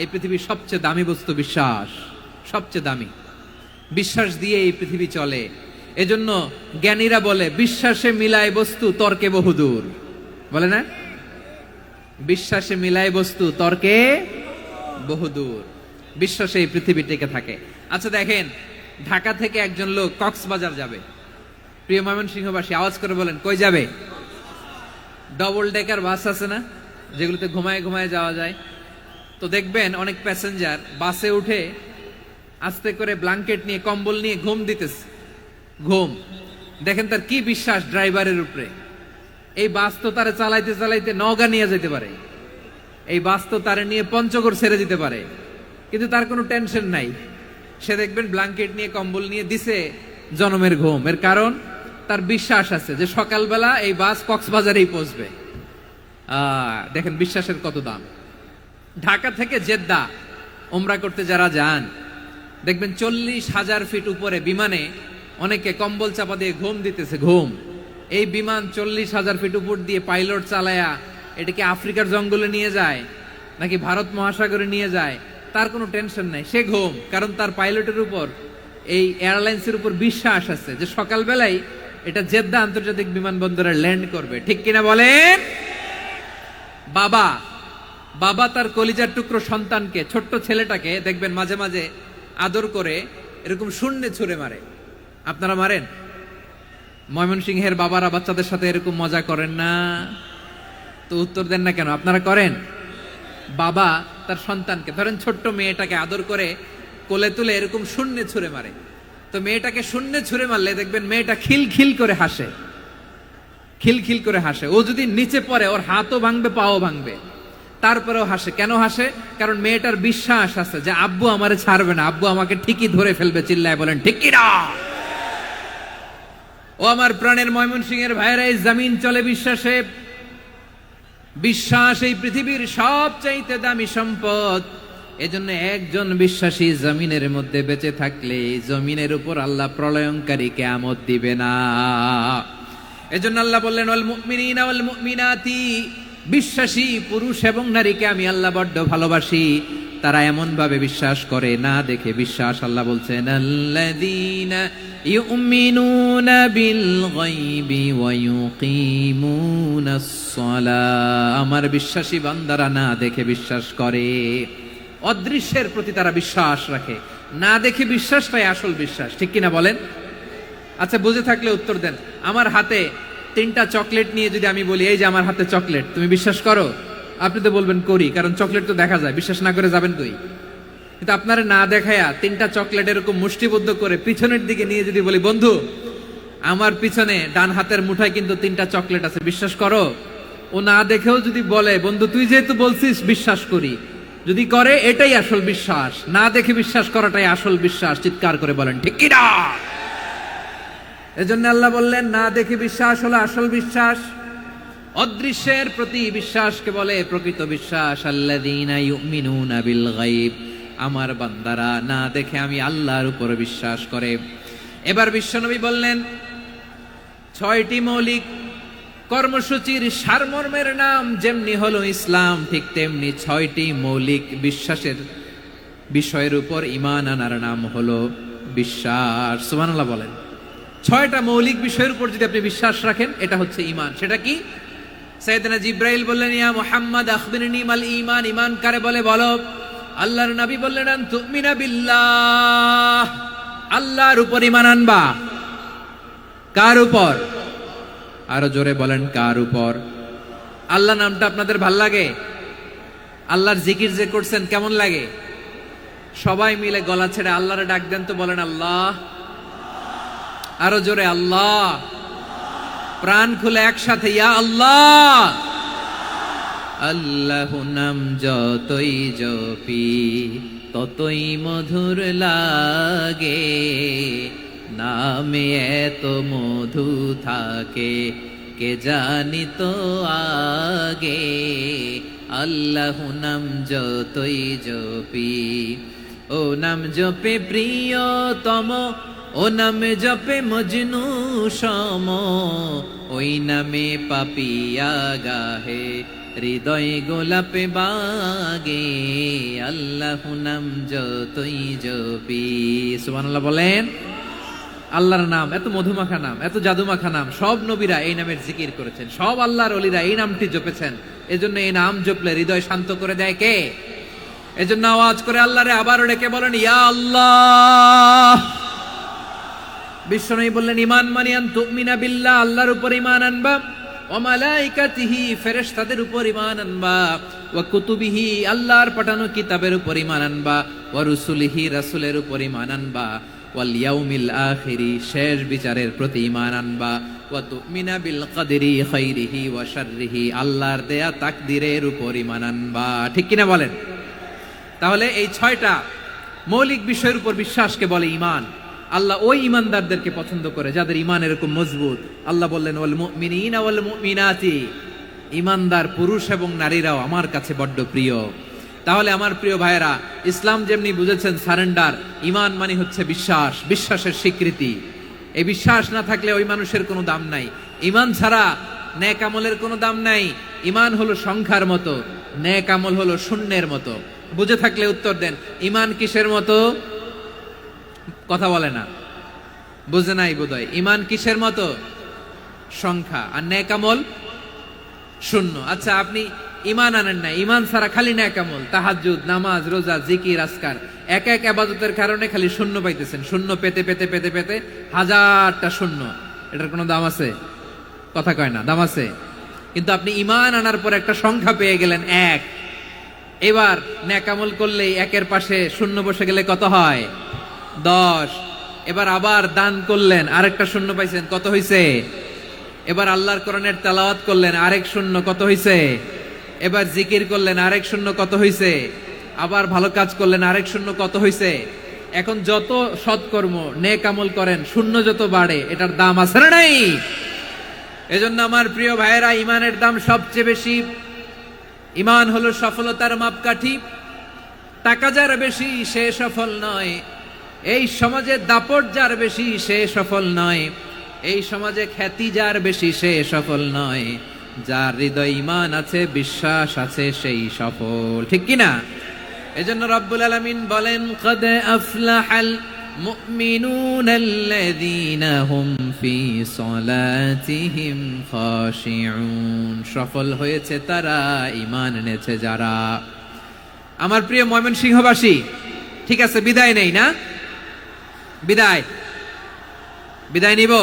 Speaker 1: এই পৃথিবীর সবচেয়ে দামি বস্তু বিশ্বাস, সবচেয়ে দামি। বিশ্বাস দিয়ে এই পৃথিবী চলে। এজন্য জ্ঞানীরা বলে বিশ্বাসে মিলায় বস্তু, তর্কে বহুদূর। বলে না? বিশ্বাসে মিলায় বস্তু, তর্কে বহুদূর। বিশ্বাসে এই পৃথিবী টিকে থাকে। আচ্ছা দেখেন, ঢাকা থেকে একজন লোক কক্সবাজার যাবে। প্রিয় ময়মনসিংহবাসী আওয়াজ করে বলেন কই যাবে? ডবল ডেকার বাস আছে না, যেগুলোতে ঘুমায় ঘুমায় যাওয়া যায়। তো দেখবেন অনেক প্যাসেঞ্জার বাসে উঠে আস্তে করে ব্ল্যাঙ্কেট নিয়ে, কম্বল নিয়ে ঘুম দিতেছে। ঘুম দেখেন তার কি বিশ্বাস ড্রাইভারের উপরে। এই বাস তো তারে চালাইতে চালাইতে নওগাঁ নিয়ে যেতে পারে, এই বাস তো তারে নিয়ে পঞ্চগড় ছেড়ে দিতে পারে, কিন্তু তার কোনো টেনশন নাই। সে দেখবেন ব্ল্যাঙ্কেট নিয়ে, কম্বল নিয়ে দিছে জনমের ঘুম। এর কারণ তার বিশ্বাস আছে যে সকালবেলা এই বাস কক্সবাজারেই পৌঁছবে। দেখেন বিশ্বাসের কত দাম। ঢাকা থেকে জেদ্দা ওমরা করতে যারা যান, দেখবেন 40,000 ফিট উপরে বিমানে অনেকে কম্বল চাপা দিয়ে ঘুম দিতেছে। ঘুম। এই বিমান 40,000 ফিট উপর দিয়ে পাইলট চালায়া এটাকে আফ্রিকার জঙ্গলে নিয়ে যায় নাকি ভারত মহাসাগরে নিয়ে যায়, তার কোনো টেনশন নাই। সে ঘুম, কারণ তার পাইলটের উপর, এই এয়ারলাইন্সের উপর বিশ্বাস আছে যে সকালবেলায় এটা জেদ্দা আন্তর্জাতিক বিমানবন্দরে ল্যান্ড করবে। ঠিক কিনা বলেন? বাবা বাবা তার কলিজার টুকরো সন্তানকে, ছোট্ট ছেলেটাকে দেখবেন মাঝে মাঝে আদর করে এরকম শূন্যে ছুঁড়ে মারে। আপনারা মারেন? ময়মনসিংহের বাবারা বাচ্চাদের সাথে এরকম মজা করেন না? তো উত্তর দেন না কেন? আপনারা করেন? বাবা তার সন্তানকে, ধরেন ছোট্ট মেয়েটাকে আদর করে কোলে তুলে এরকম শূন্যে ছুঁড়ে মারে। তো মেয়েটাকে শূন্যে ছুঁড়ে মারলে দেখবেন মেয়েটা খিলখিল করে হাসে, খিলখিল করে হাসে। ও যদি নিচে পড়ে ওর হাতও ভাঙবে, পাও ভাঙবে, তারপরেও হাসে। কেন হাসে? কারণ মেয়েটার বিশ্বাস আছে যে আব্বু আমারে ছাড়বে না, আব্বু আমাকে ঠিকই ধরে ফেলবে। চিল্লায় বলেন ঠিক কি না? ও আমার প্রাণের ময়মনসিংহের ভাইরা, এই জমিন চলে বিশ্বাসে। বিশ্বাস এই পৃথিবীর সবচাইতে দামি সম্পদ। এজন্য একজন বিশ্বাসী জমিনের মধ্যে বেঁচে থাকলে জমিনের উপর আল্লাহ প্রলয়ঙ্কারী কিয়ামত দিবে না। এজন্য আল্লাহ বললেন ওয়াল মুমিনিনা ওয়াল মুমিনাতি, বিশ্বাসী পুরুষ এবং নারীকে আমি আল্লাহ বড্ড ভালোবাসি। তারা এমন ভাবে বিশ্বাস করে, না দেখে বিশ্বাস। আল্লাহ বলছেন আল্লাযীনা ইউমিনুনা বিল গায়বি ওয়া ইউকিমুনাস সালাহ, আমার বিশ্বাসী বান্দারা না দেখে বিশ্বাস করে। অদৃশ্যের প্রতি তারা বিশ্বাস রাখে, না দেখে বিশ্বাসটাই আসল বিশ্বাস। ঠিক কিনা বলেন? আচ্ছা, বুঝে থাকলে উত্তর দেন। আমার হাতে 3টা চকলেট নিয়ে যদি আমি বলি এই যে আমার হাতে চকলেট, তুমি বিশ্বাস করো? আপনি তো বলবেন করি, কারণ চকলেট তো দেখা যায়। বিশ্বাস না করে যাবেন কই? কিন্তু আপনারা না দেখায়া 3টা চকলেট এরকম মুষ্টিবদ্ধ করে পিছনের দিকে নিয়ে যদি বলি বন্ধু আমার পিছনে ডান হাতের মুঠায় কিন্তু 3টা চকলেট আছে, বিশ্বাস করো? ও না দেখেও যদি বলে বন্ধু তুই যেহেতু বলছিস বিশ্বাস করি, যদি করে এটাই আসল বিশ্বাস। না দেখে বিশ্বাস করাটাই আসল বিশ্বাস। চিৎকার করে বলেন ঠিক কি না? এজন্য আল্লাহ বললেন না দেখে বিশ্বাস হলো আসল বিশ্বাস। অদৃশ্যের প্রতি বিশ্বাসকে বলে প্রকৃত বিশ্বাস। আল্লাযীনা ইউমিনুনা বিল গায়ব, আমার বান্দারা না দেখে আমি আল্লাহর উপর বিশ্বাস করে। এবার বিশ্বনবী বললেন 6টি মৌলিক কর্মসূচির সারমর্মের নাম যেমনি হলো ইসলাম, ঠিক তেমনি 6টি মৌলিক বিশ্বাসের বিষয়ের উপর ঈমান আনার নাম হলো বিশ্বাস। সুবহানাল্লাহ বলেন। 6টা মৌলিক বিষয়ের উপর যদি আপনি বিশ্বাস রাখেন, এটা হচ্ছে ঈমান। সেটা কি? সাইয়েদনা জিবরাইল বললেন, ইয়া মুহাম্মদ আখবিরনি মাল ঈমান, ঈমান কারে বলে বলো। আল্লাহর নবী বললেন, আন তুমিনা বিল্লাহ, আল্লাহর উপর ঈমান আনবা। কার উপর? আরো জোরে বলেন, কার উপর? আল্লাহ নামটা আপনাদের ভাল লাগে? আল্লাহর জিকির যে করছেন কেমন লাগে? সবাই মিলে গলা ছেড়ে আল্লাহরে ডাক দেন তো, বলেন আল্লাহ। আরো জোরে আল্লাহ। প্রাণ খুলে একসাথে ইয়া আল্লাহ। আল্লাহু নাম যতই জপি ততই মধুর লাগে, নামে এত মধু থাকে কে জানি তো আগে। আল্লাহু নাম যতই জপি, ও নাম জপে প্রিয়তম, ও নামে জপে মজনু সম, ওই নামে পাপিয়া গাহে হৃদয় গোলাপে বাগে। আল্লাহু নাম যতই জপি। সুবহানাল্লাহ বলেন। আল্লাহর নাম এত মধুমাখা নাম, এত জাদুমাখা নাম, সব নবীরা এই নামের জিকির করেছেন, সব আল্লাহর ওলিরা এই নামটি জপেছেন। এজন্য এই নাম জপলে হৃদয় শান্ত করে দেয় কে? এজন্য আওয়াজ করে আল্লাহরে আবারও ডেকে বলেন ইয়া আল্লাহ। বিশ্বনবী বললেন, ঈমান মানে আন তুমিনা বিল্লাহ, আল্লাহর উপর ঈমান আনবা, ওয়া মালাইকাতিহি, ফেরেশতাদের উপর ঈমান আনবা, ওয়া কুতুবিহি, আল্লাহর পাঠানো কিতাবের উপর ঈমান আনবা, ওয়া রুসুলিহি, রাসূলের উপর ঈমান আনবা, ওয়াল ইয়াউমিল আখিরি, শেষ বিচারের প্রতি ঈমান আনবা, ওয়া তুমিনা বিল কদরি খাইরিহি ওয়া শাররিহি, আল্লাহর দেয়া তাকদীরের উপর ঈমান আনবা। ঠিক কিনা বলেন? তাহলে এই 6টা মৌলিক বিষয়ের উপর বিশ্বাসকে বলে ঈমান। আল্লাহ ওই ঈমানদারদেরকে পছন্দ করে যাদের ঈমান এরকম মজবুত। আল্লাহ বললেন ওয়াল মুমিনিনা ওয়াল মুমিনাতি, ঈমানদার পুরুষ এবং নারীরাও আমার কাছে বড্ড প্রিয়। তাহলে আমার প্রিয় ভাইয়েরা, ইসলাম যেমনি বুঝেছেন সারেন্ডার, ঈমান মানে হচ্ছে বিশ্বাস, বিশ্বাসের স্বীকৃতি। এই বিশ্বাস না থাকলে ওই মানুষের কোনো দাম নাই। ঈমান ছাড়া নেক আমলের কোনো দাম নাই। ঈমান হলো সংখ্যার মতো, নেক আমল হলো শূন্যের মতো। বুঝে থাকলে উত্তর দেন, ঈমান কিসের মতো? কথা বলে না, বুঝে নাই বোধহয়। ঈমান কিসের মতো? সংখ্যা। আর নেক আমল শূন্য। আচ্ছা, আপনি ঈমান আনেন না, ঈমান ছাড়া খালি নেক আমল, তাহাজ্জুদ, নামাজ, রোজা, জিকির, আজকার, এক এক ইবাদতের কারণে খালি শূন্য পাইতেছেন। শূন্য পেতে পেতে পেতে পেতে হাজারটা শূন্য। এটার কোনো দাম আছে? কথা কয় না, দাম আছে। কিন্তু আপনি ঈমান আনার পর একটা সংখ্যা পেয়ে গেলেন, এক। এবার নেক আমল করলেই একের পাশে শূন্য বসে গেলে কত হয়? 10। এবার আবার দান করলেন, আরেকটা শূন্য পাইছেন, কত হইছে? এবার আল্লাহর কোরআনের তেলাওয়াত করলেন, আরেক শূন্য, কত হইছে? এবার জিকির করলেন, আরেক শূন্য, কত হইছে? আবার ভালো কাজ করলেন, আরেক শূন্য, কত হইছে? এখন যত সৎকর্ম নেক আমল করেন, শূন্য যত বাড়ে, এটার দাম আছে না নাই? এজন্য আমার প্রিয় ভাইয়েরা, ঈমানের দাম সবচেয়ে বেশি। ঈমান হলো সফলতার মাপকাঠি। টাকা যার বেশি সে সফল নয়, এই সমাজে দাপট যার বেশি সে সফল নয়, এই সমাজে খ্যাতি যার বেশি সে সফল নয়, যার হৃদয় ঈমান আছে, বিশ্বাস আছে, সেই সফল। ঠিক কিনা? এজন্য রব্বুল আলামিন বলেন, কদ আফলাহাল মুমিনুনাল্লাযীনা হুম ফি সলাতিহিম খাশিউন, সফল হয়েছে তারা, ঈমান এনেছে যারা। আমার প্রিয় ময়মনসিংহবাসী, ঠিক আছে, বিদায় নেই না? বিদায় নিব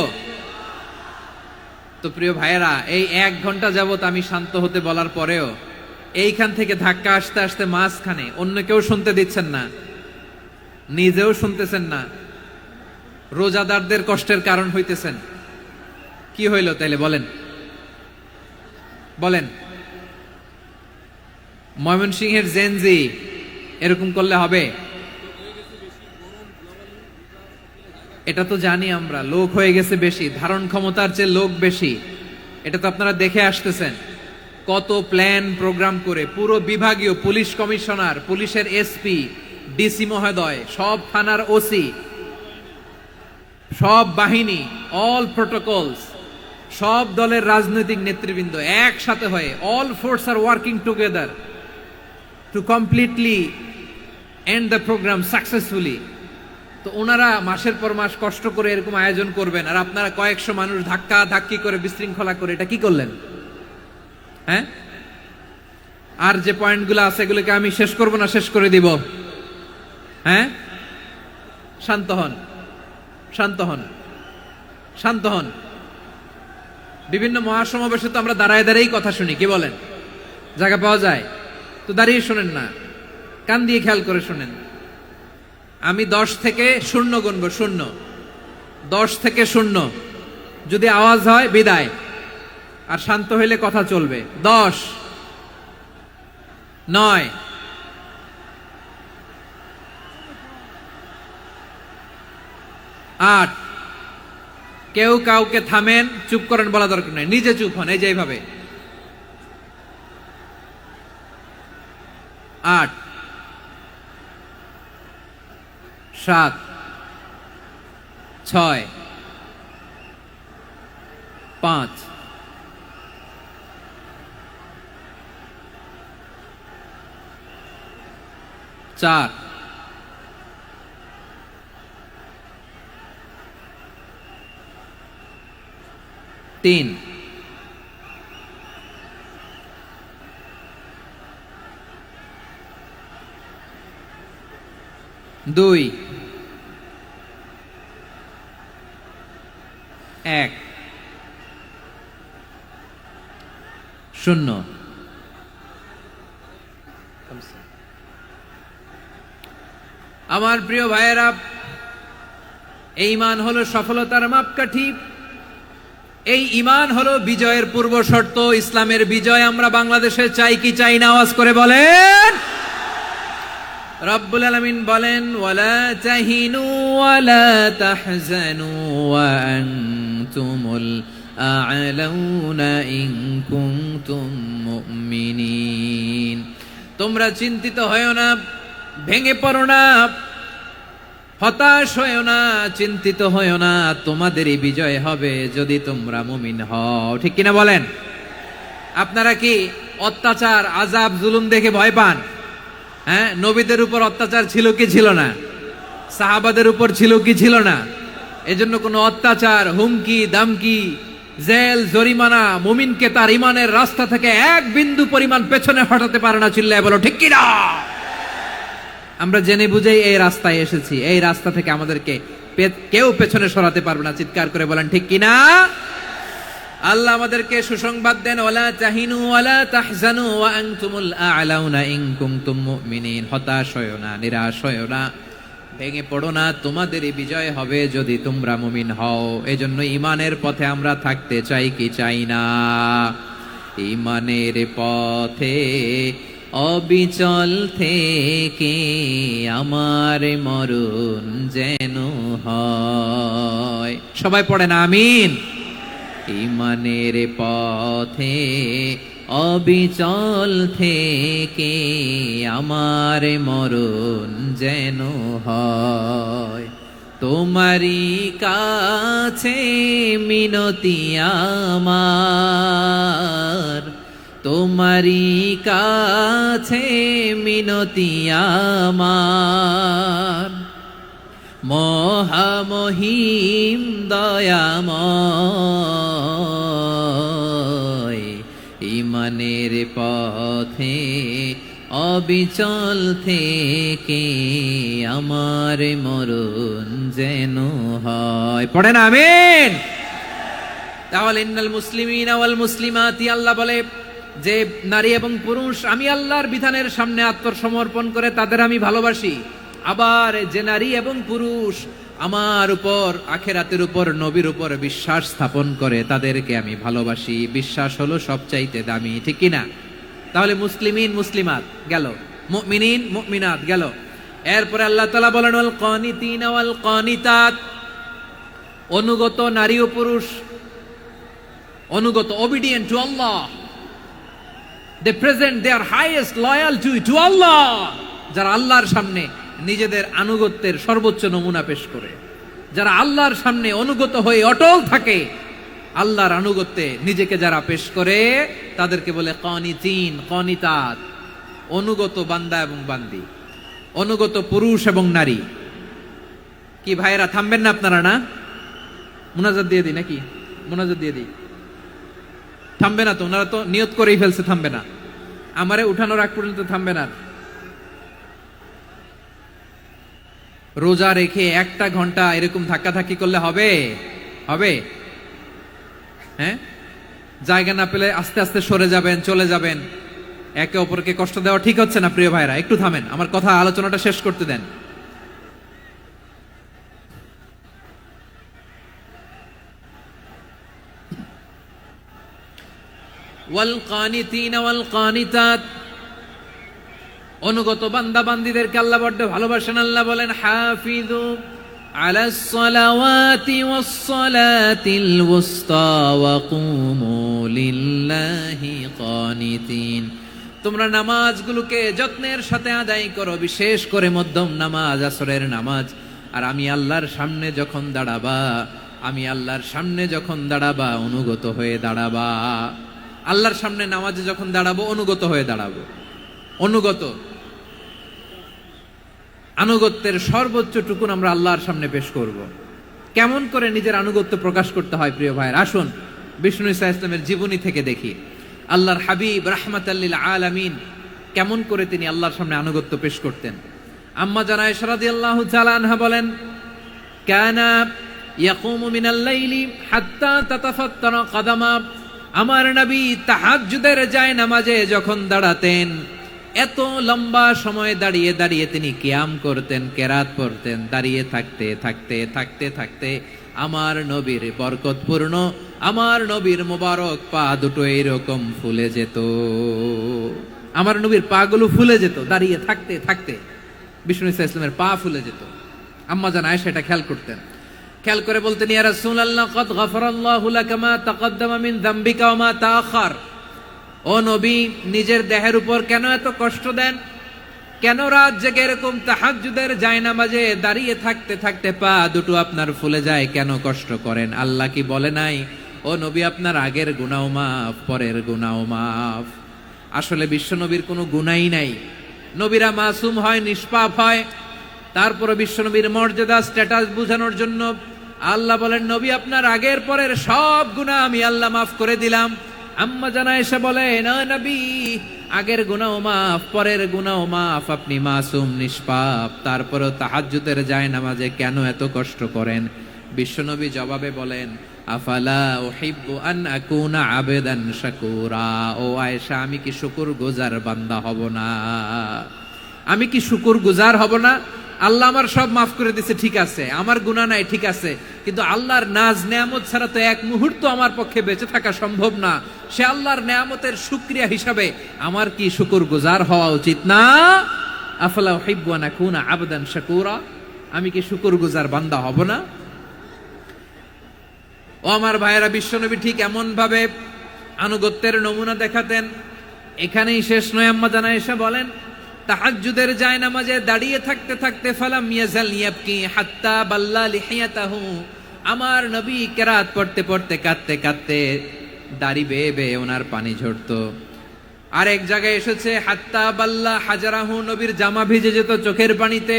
Speaker 1: তো। প্রিয় ভাইয়েরা, এই 1 ঘন্টা যাবত আমি শান্ত হতে বলার পরেও এইখান থেকে ধাক্কা আসতে আসতে মাঝখানে অন্য কেউ শুনতে দিচ্ছেন না, নিজেও শুনতেছেন না, রোজাদারদের কষ্টের কারণ হইতেছেন। কি হইল তাইলে বলেন? ময়মনসিংহের জেনজি এরকম করলে হবে? এটা তো জানি আমরা, লোক হয়ে গেছে বেশি, ধারণ ক্ষমতার চেয়ে লোক বেশি। এটা তো আপনারা দেখে আসতেছেন, কত প্ল্যান প্রোগ্রাম করে পুরো বিভাগীয় পুলিশ কমিশনার, পুলিশের এসপি, ডিসি মহোদয়, সব থানার ওসি, সব বাহিনী, অল প্রোটোকলস, সব দলের রাজনৈতিক নেতৃবৃন্দ একসাথে হয়ে all force are working together to completely end the programme successfully. তো ওনারা মাসের পর মাস কষ্ট করে এরকম আয়োজন করবেন, আর আপনারা কয়েকশো মানুষ ধাক্কা ধাক্কি করে বিশৃঙ্খলা করে এটা কি করলেন? হ্যাঁ, আর যে পয়েন্টগুলো আছে এগুলোকে আমি শেষ করব না শেষ করে দিব? হ্যাঁ, শান্ত হন, শান্ত হন, শান্ত হন। বিভিন্ন মহাসমাবেশে তো আমরা দাঁড়ায় দাঁড়িয়েই কথা শুনি, কি বলেন? জায়গা পাওয়া যায় তো দাঁড়িয়ে শোনেন না, কান দিয়ে খেয়াল করে শোনেন। আমি 10 থেকে 0 গুনবো, 0, 10 থেকে 0, যদি আওয়াজ হয় বিদায়, আর শান্ত হইলে কথা চলবে। 10, 9, 8, কেউ কাউকে থামেন, চুপ করেন বলা দরকার নেই, নিজে চুপ হন, এই যে এইভাবে। 8, 7, 6, 5, 4, 3, 2, 1, 0। আমার প্রিয় ভাইয়েরা, এই ঈমান হলো সফলতার মাপকাঠি, এই ঈমান হলো বিজয়ের পূর্ব শর্ত। ইসলামের বিজয় আমরা বাংলাদেশে চাই কি চাই না? আওয়াজ করে বলেন। রব্বুল আলামিন বলেন, ওয়ালা তাহিনু ওয়ালা তাহজানু ওয়া আনতুমুল আ'লাউনা ইন কুনতুম মুমিনিন। তোমরা চিন্তিত হয়ো না, ভেঙে পড়ো না, হতাশ হয়ো না, চিন্তিত হয়ো না, তোমাদেরই বিজয় হবে যদি তোমরা মুমিন হও। ঠিক কিনা বলেন? আপনারা কি অত্যাচার, আযাব, জুলুম দেখে ভয় পান? হ্যাঁ, নবীদের উপর অত্যাচার ছিল কি ছিল না? সাহাবাদের উপর ছিল কি ছিল না? এজন্য কোনো অত্যাচার, হুমকি, দামকি, জেল, জরিমানা মুমিনকে তার ঈমানের রাস্তা থেকে এক বিন্দু পরিমাণ পেছনে হটাতে পারে না। চিল্লায় বলো ঠিক কিনা? আমরা জেনে বুঝেই এই রাস্তায় এসেছি, এই রাস্তা থেকে আমাদেরকে কেউ পেছনে সরাতে পারবে না। চিৎকার করে বলেন ঠিক কিনা? আল্লাহ আমাদেরকে সুসংবাদ দেন, ওয়ালা তাহিনু ওয়ালা তাহজানু ওয়া আনতুমুল আ'লাউনা ইন কুনতুম মুমিনিন। হতাশ হয়ো না, নিরাশ হয়ো না, ভেঙে পড়ো না, তোমাদেরই বিজয় হবে যদি তোমরা মুমিন হও। এজন্য ঈমানের পথে আমরা থাকতে চাই কি চাই না? ঈমানের পথে অবিচল থেকে আমার মরণ যেন হয়। সবাই পড়েন আমিন। ঈমানের পথে অবিচল থেকে আমার মরণ যেন হয়। তোমারই কাছে মিনতি আমার, তোমারই কাছে মিনতি আমার, মহামহিম দয়াময়। ঈমানের পথে অবিচল থেকে আমার মরণ যেন হয়। পড়েন আমিন। তাহলে ইন্নাল মুসলিমিনা ওয়াল মুসলিমাতি, আল্লাহ বলে যে নারী এবং পুরুষ আমি আল্লাহর বিধানের সামনে আত্মসমর্পণ করে তাদের আমি ভালোবাসি। আবার যে নারী এবং পুরুষ আমার উপর, আখিরাতের উপর, নবীর উপর বিশ্বাস স্থাপন করে তাদেরকে আমি ভালোবাসি। বিশ্বাস হলো সবচাইতে দামি। ঠিক কিনা? তাহলে মুসলিমিন মুসলিমাত গেল, মুমিনিন মুমিনাত গেল। এরপরে আল্লাহ তাআলা বলেন ওয়াল কানিতিনা ওয়াল কানিতাত, অনুগত নারী ও পুরুষ, অনুগত, obedient to Allah. They present their highest loyalty to Allah. যারা আল্লাহর সামনে নিজেদের আনুগত্যের সর্বোচ্চ নমুনা পেশ করে, যারা আল্লাহর সামনে অনুগত হয়ে অটল থাকে, আল্লাহর আনুগত্যে নিজেকে যারা পেশ করে তাদেরকে বলে কানিতিন, কানিতাত, অনুগত বান্দা এবং বান্দি, অনুগত পুরুষ এবং নারী। কি ভাইরা থামবেন না আপনারা? না, মুনাজাত দিয়ে দিই নাকি? মুনাজাত দিয়ে দিই। থামবে না তো? ওনারা তো নিয়ত করেই ফেলছে থামবে না। আমারে উঠানোর আগ পর্যন্ত থামবে না। রোজা রেখে 1 ঘন্টা এরকম ধাক্কাধাক্কি করলে হবে? হবে? হ্যাঁ, জায়গা না পেলে আস্তে আস্তে সরে যাবেন, চলে যাবেন। একে অপরকে কষ্ট দেওয়া ঠিক হচ্ছে না প্রিয় ভাইরা, একটু থামেন, আমার কথা আলোচনাটা শেষ করতে দেন। ওয়াল কানিতিনা ওয়াল কানিতাত, অনুগত বান্দা বান্দীদেরকে আল্লাহ বড় ভালোবাসেন। আল্লাহ বলেন হাফিজু আলাস সালাওয়াতি ওয়াস সালাতিল ওয়াসতা ওয়া কুমু লিল্লাহি কানিতিন। তোমরা নামাজগুলোকে যত্নের সাথে আদায় করো, বিশেষ করে মধ্যম নামাজ, আসরের নামাজ। আর আমি আল্লাহর সামনে যখন দাঁড়াবা, আমি আল্লাহর সামনে যখন দাঁড়াবা অনুগত হয়ে দাঁড়াবা। আল্লাহর সামনে নামাজে যখন দাঁড়াবো অনুগত হয়ে দাঁড়াবো। অনুগত, আনুগত্যের সর্বোচ্চ টুকুন আমরা আল্লাহর সামনে পেশ করব। কেমন করে নিজের আনুগত্য প্রকাশ করতে হয় প্রিয় ভাইয়ের, আসুন বিষ্ণু ঈসা ইসলামের জীবনী থেকে দেখি। আল্লাহর হাবিব রাহমাতাল লিল আলামিন কেমন করে তিনি আল্লাহর সামনে আনুগত্য পেশ করতেন। আম্মা জানা আয়েশা রাদিয়াল্লাহু তাআলা আনহা বলেন, কানা ইয়াকুমু মিনাল লাইলি হাত্তা তাতাফাত্তারা কাদামা। আমার নবী তাহাজ্জুদের যায় নামাজে যখন দাঁড়াতেন, এত লম্বা সময় দাঁড়িয়ে দাঁড়িয়ে তিনি কিয়াম করতেন, কেরাত পড়তেন। দাঁড়িয়ে থাকতে থাকতে থাকতে থাকতে আমার নবীর বরকতপূর্ণ, আমার নবীর মোবারক পা দুটো এইরকম ফুলে যেত। আমার নবীর পা গুলো ফুলে যেত দাঁড়িয়ে থাকতে থাকতে। বিষ্ণু ঈসা ইসলামের পা ফুলে যেত। আম্মা জান আয়েশা এটা খেয়াল করতেন। খেয়াল করে বলতেন, ইয়া রাসূলুল্লাহ কদ গফারাল্লাহু লাকা মা তাকদ্দামা মিন যামবিকা ওয়া মা তাআখার। ও নবী, নিজের দেহের উপর কেন এত কষ্ট দেন? কেন রাত জেগে এরকম তাহাজ্জুদের জায়নামাজে দাঁড়িয়ে থাকতে থাকতে পা দুটো আপনার ফুলে যায়? কেন কষ্ট করেন? আল্লাহ কি বলে নাই, ও নবী আপনার আগের গুনাহ মাফ, পরের গুনাহ মাফ? আসলে বিশ্ব নবীর কোনো গুনাহই নাই। নবীরা মাসুম হয়, নিষ্পাপ হয়। তারপরে বিশ্ব নবীর মর্যাদা, স্ট্যাটাস বোঝানোর জন্য আল্লাহ বলেন, নবী আপনার আগের পরের সব গুনাহ আমি আল্লাহ মাফ করে দিলাম। আম্মা জানা এসে বলে, না নবী, আগের গুনাহ মাফ, পরের গুনাহ মাফ, আপনি মাসুম, নিষ্পাপ, তারপরেও তাহাজ্জুদের জায়নামাজে কেন এত কষ্ট করেন? বিশ্বনবী জবাবে বলেন, আফালা উহিব্বু আন আকুনা আবেদান শাকুরা। ও আয়েশা, আমি কি শুকরগুজার বান্দা হব না? আমি কি শুকরগুজার হব না? আল্লাহ আমার সব মাফ করে দিয়েছে, ঠিক আছে, আমার গুনাহ নাই, ঠিক আছে, কিন্তু আল্লাহর নাজ নেয়ামত ছাড়া তো এক মুহূর্ত আমার পক্ষে বেঁচে থাকা সম্ভব না। সে আল্লাহর নেয়ামতের শুকরিয়া হিসাবে আমার কি শুকরগুজার হওয়া উচিত না? আফালা উহিব্বু আন আকুনা আবদান শাকুরা। আমি কি শুকরগুজার বান্দা হব না? ও আমার ভাইয়েরা, বিশ্বনবী ঠিক এমন ভাবে আনুগত্যের নমুনা দেখাতেন। এখানেই শেষ নয়। আম্মা জানা এসে বলেন, তাহাজ্জুদের জায়নামাজে দাঁড়িয়ে থাকতে থাকতে ফালাম ইয়াজাল ইয়াবকি হাত্তা বাল্লা লিহিয়াতাহু। আমার নবী কেরাত পড়তে পড়তে কাঁদতে কাঁদতে দাড়ি বেয়ে বেয়ে ওনার পানি ঝরতো। আর এক জায়গায় এসেছে হাত্তা বাল্লা হাজারাহু, নবীর জামা ভিজে যেত চোখের পানিতে।